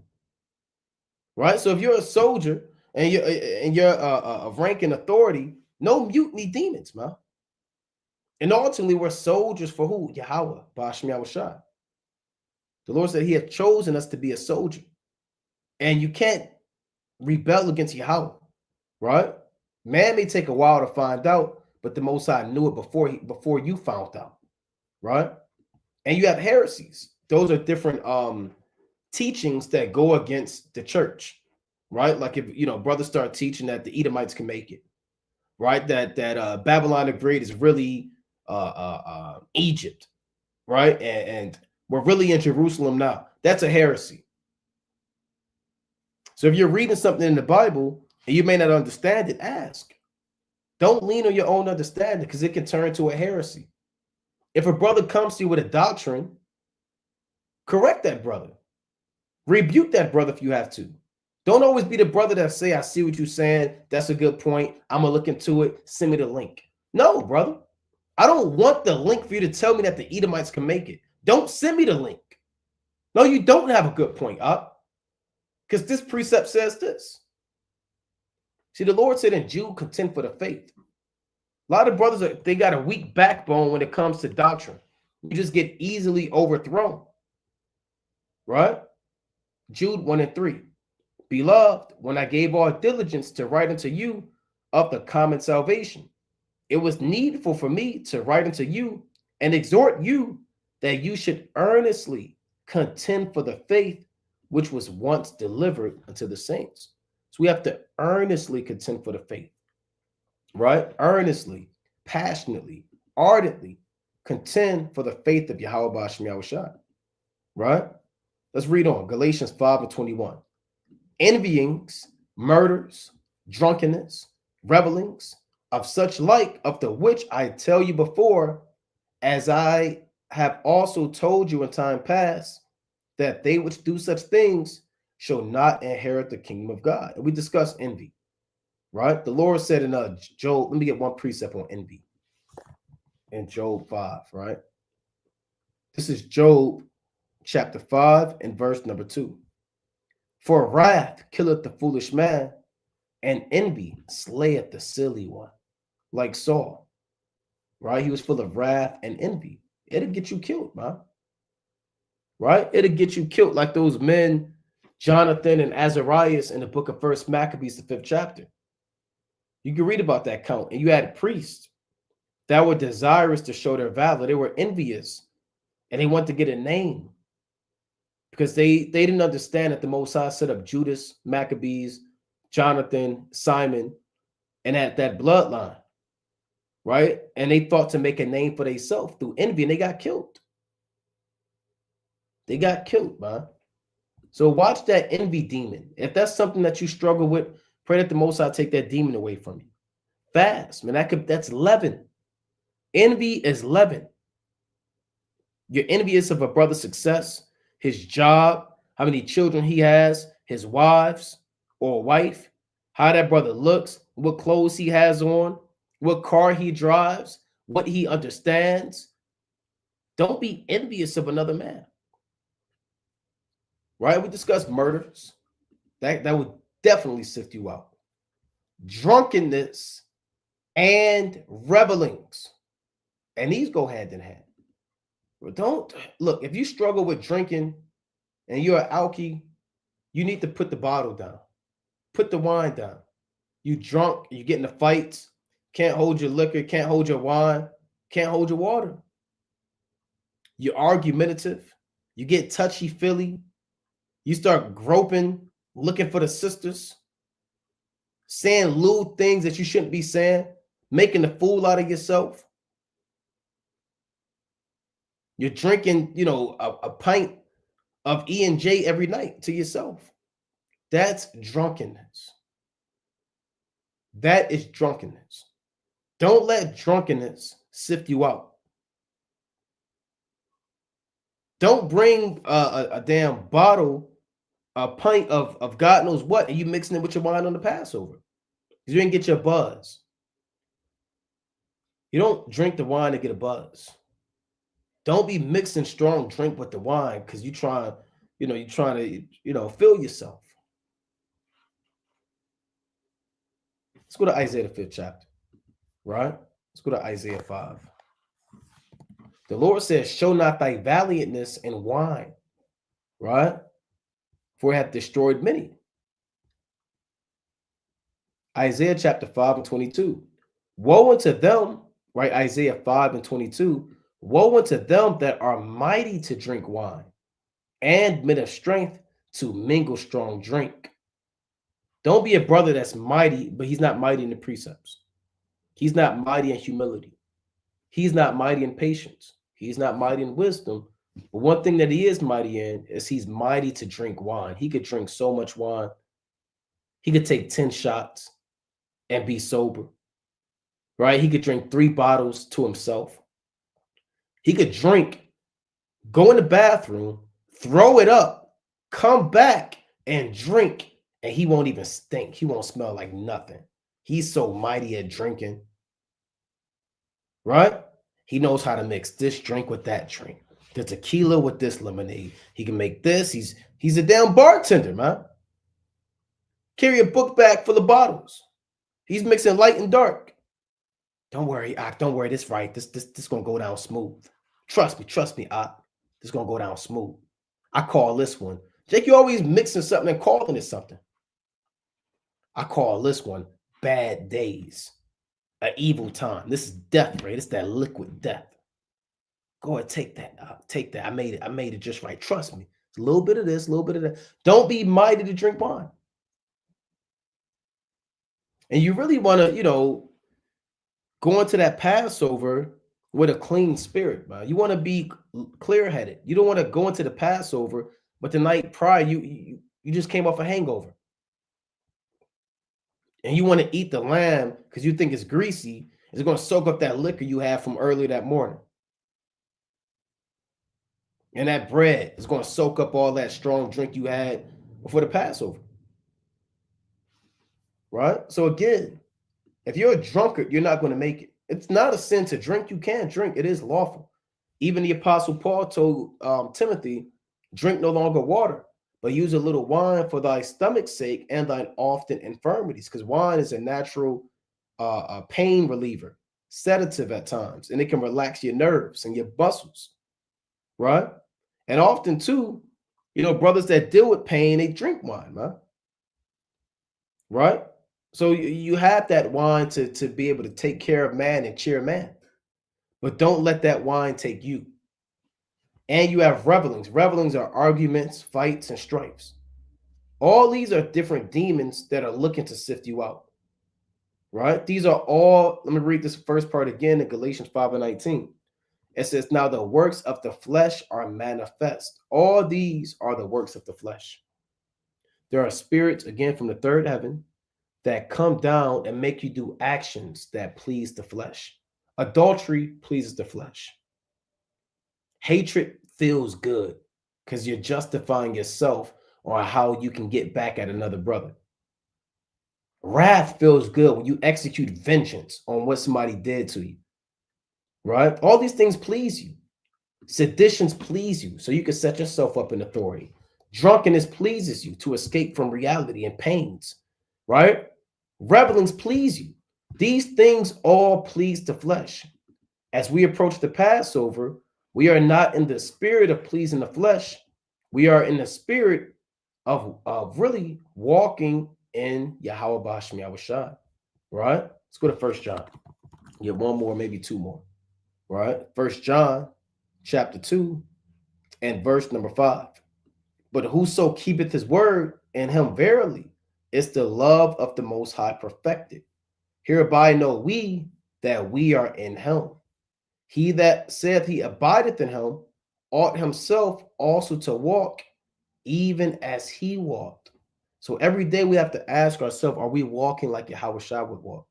Right? So if you're a soldier and you're of rank and authority, no mutiny demons, man. And ultimately, we're soldiers for who? Yahweh, Bahashim Yahushua. The Lord said he had chosen us to be a soldier. And you can't rebel against Yahweh, right? Man may take a while to find out, but the Most High knew it before you found out, right? And you have heresies. Those are different teachings that go against the church, right? Like if brothers start teaching that the Edomites can make it, right? That Babylon the Great is really Egypt, right? And we're really in Jerusalem now. That's a heresy. So if you're reading something in the Bible and you may not understand it, ask. Don't lean on your own understanding because it can turn to a heresy. If a brother comes to you with a doctrine, correct that brother. Rebuke that brother if you have to. Don't always be the brother that say, I see what you're saying. That's a good point. I'm going to look into it. Send me the link. No, brother. I don't want the link for you to tell me that the Edomites can make it. Don't send me the link. No, you don't have a good point, because this precept says this. See, the Lord said in Jude, contend for the faith. A lot of brothers, they got a weak backbone when it comes to doctrine. You just get easily overthrown. Right? Jude 1:3. Beloved, when I gave all diligence to write unto you of the common salvation, it was needful for me to write unto you and exhort you that you should earnestly contend for the faith which was once delivered unto the saints. So we have to earnestly contend for the faith, right? Earnestly, passionately, ardently contend for the faith of Yahweh Ba'ashem Yahushua, right? Let's read on. Galatians 5:21. Envyings, murders, drunkenness, revelings, of such like, of the which I tell you before, as I have also told you in time past, that they which do such things shall not inherit the kingdom of God. And we discussed envy, right? The Lord said in Job, let me get one precept on envy in Job 5, right? This is Job chapter 5 and verse number 2. For wrath killeth the foolish man, and envy slayeth the silly one. Like Saul, right? He was full of wrath and envy. It'll get you killed, man. Right? It'll get you killed like those men, Jonathan and Azarias in the book of First Maccabees, the 5th chapter. You can read about that count. And you had priests that were desirous to show their valor. They were envious and they wanted to get a name because they didn't understand that the Most High set up Judas, Maccabees, Jonathan, Simon, and that bloodline, right? And they thought to make a name for themselves through envy, and they got killed. They got killed, man. So watch that envy demon. If that's something that you struggle with, pray that the Most High take that demon away from you. Fast, man. That's leaven. Envy is leaven. You're envious of a brother's success, his job, how many children he has, his wives or wife, how that brother looks, what clothes he has on, what car he drives, what he understands. Don't be envious of another man. Right? We discussed murders. That would definitely sift you out. Drunkenness and revelings. And these go hand in hand. But don't look, if you struggle with drinking and you're an alky, you need to put the bottle down. Put the wine down. You drunk, you get in the fights, can't hold your liquor, can't hold your wine, can't hold your water. You're argumentative, you get touchy-feely, you start groping, looking for the sisters, saying lewd things that you shouldn't be saying, making a fool out of yourself. You're drinking, a pint of E&J every night to yourself. That's drunkenness. That is drunkenness. Don't let drunkenness sift you out. Don't bring a damn bottle, a pint of God knows what, and you mixing it with your wine on the Passover. You didn't get your buzz. You don't drink the wine to get a buzz. Don't be mixing strong drink with the wine because you're trying to fill yourself. Let's go to Isaiah, the 5th chapter, right? Let's go to Isaiah 5. The Lord says, show not thy valiantness in wine, right? For it hath destroyed many. Isaiah chapter 5 and 22. Woe unto them, right? Isaiah 5 and 22. Woe unto them that are mighty to drink wine, and men of strength to mingle strong drink. Don't be a brother that's mighty, but he's not mighty in the precepts. He's not mighty in humility. He's not mighty in patience. He's not mighty in wisdom. But one thing that he is mighty in is he's mighty to drink wine. He could drink so much wine. He could take 10 shots and be sober, right? He could drink 3 bottles to himself. He could drink, go in the bathroom, throw it up, come back and drink, and he won't even stink. He won't smell like nothing. He's so mighty at drinking, right? He knows how to mix this drink with that drink, the tequila with this lemonade. He can make this. He's a damn bartender, man. Carry a book bag full of bottles. He's mixing light and dark. Don't worry, Ak. Don't worry. This right. This gonna go down smooth. Trust me, Ak. This gonna go down smooth. I call this one. Jake, you always mixing something and calling it something. I call this one bad days. an evil time. This is death, right? It's that liquid death. Go ahead, take that. Take that. I made it. I made it just right. Trust me. It's a little bit of this, a little bit of that. Don't be mighty to drink wine. And you really want to, go into that Passover with a clean spirit, man. You want to be clear-headed. You don't want to go into the Passover, but the night prior, you just came off a hangover. And you want to eat the lamb because you think it's greasy. It's going to soak up that liquor you had from earlier that morning. And that bread is going to soak up all that strong drink you had before the Passover. Right? So again, if you're a drunkard, you're not going to make it. It's not a sin to drink. You can drink. It is lawful. Even the Apostle Paul told Timothy, drink no longer water, but use a little wine for thy stomach's sake and thine often infirmities, because wine is a natural pain reliever, sedative at times, and it can relax your nerves and your muscles, right? And often too, brothers that deal with pain, they drink wine, man, right? So you have that wine to be able to take care of man and cheer man, but don't let that wine take you. And you have revelings. Revelings are arguments, fights, and strifes. All these are different demons that are looking to sift you out, right? These are all, let me read this first part again in Galatians 5:19. It says, now the works of the flesh are manifest. All these are the works of the flesh. There are spirits, again, from the third heaven that come down and make you do actions that please the flesh. Adultery pleases the flesh. Hatred feels good because you're justifying yourself on how you can get back at another brother. Wrath feels good when you execute vengeance on what somebody did to you, right? All these things please you. Seditions please you, so you can set yourself up in authority. Drunkenness pleases you to escape from reality and pains, right? Revelings please you. These things all please the flesh. As we approach the Passover, we are not in the spirit of pleasing the flesh. We are in the spirit of really walking in Yahweh B'Shem Yahushua, right? Let's go to 1 John. Get one more, maybe two more, right? 1 John chapter 2 and verse number 5. But whoso keepeth his word, in him verily is the love of the Most High perfected. Hereby know we that we are in him. He that saith he abideth in him ought himself also to walk even as he walked. So every day we have to ask ourselves, are we walking like Yahushua would walk?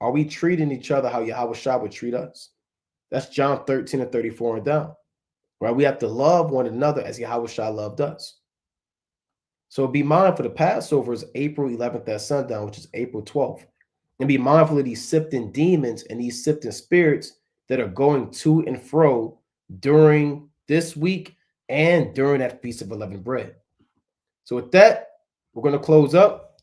Are we treating each other how Yahushua would treat us? That's John 13 and 34 and down, right? We have to love one another as Yahushua loved us. So be mindful, the Passover is April 11th at sundown, which is April 12th. And be mindful of these sifting demons and these sifting spirits that are going to and fro during this week and during that Feast of Unleavened Bread. So with that, we're going to close up,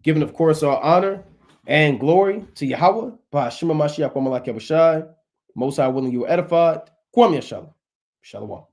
giving, of course, our honor and glory to Yahweh, B'Hashema Mashiach, Wamalak Yahushai, Most High willing you were edified. Kwam Yashalom. Shalom.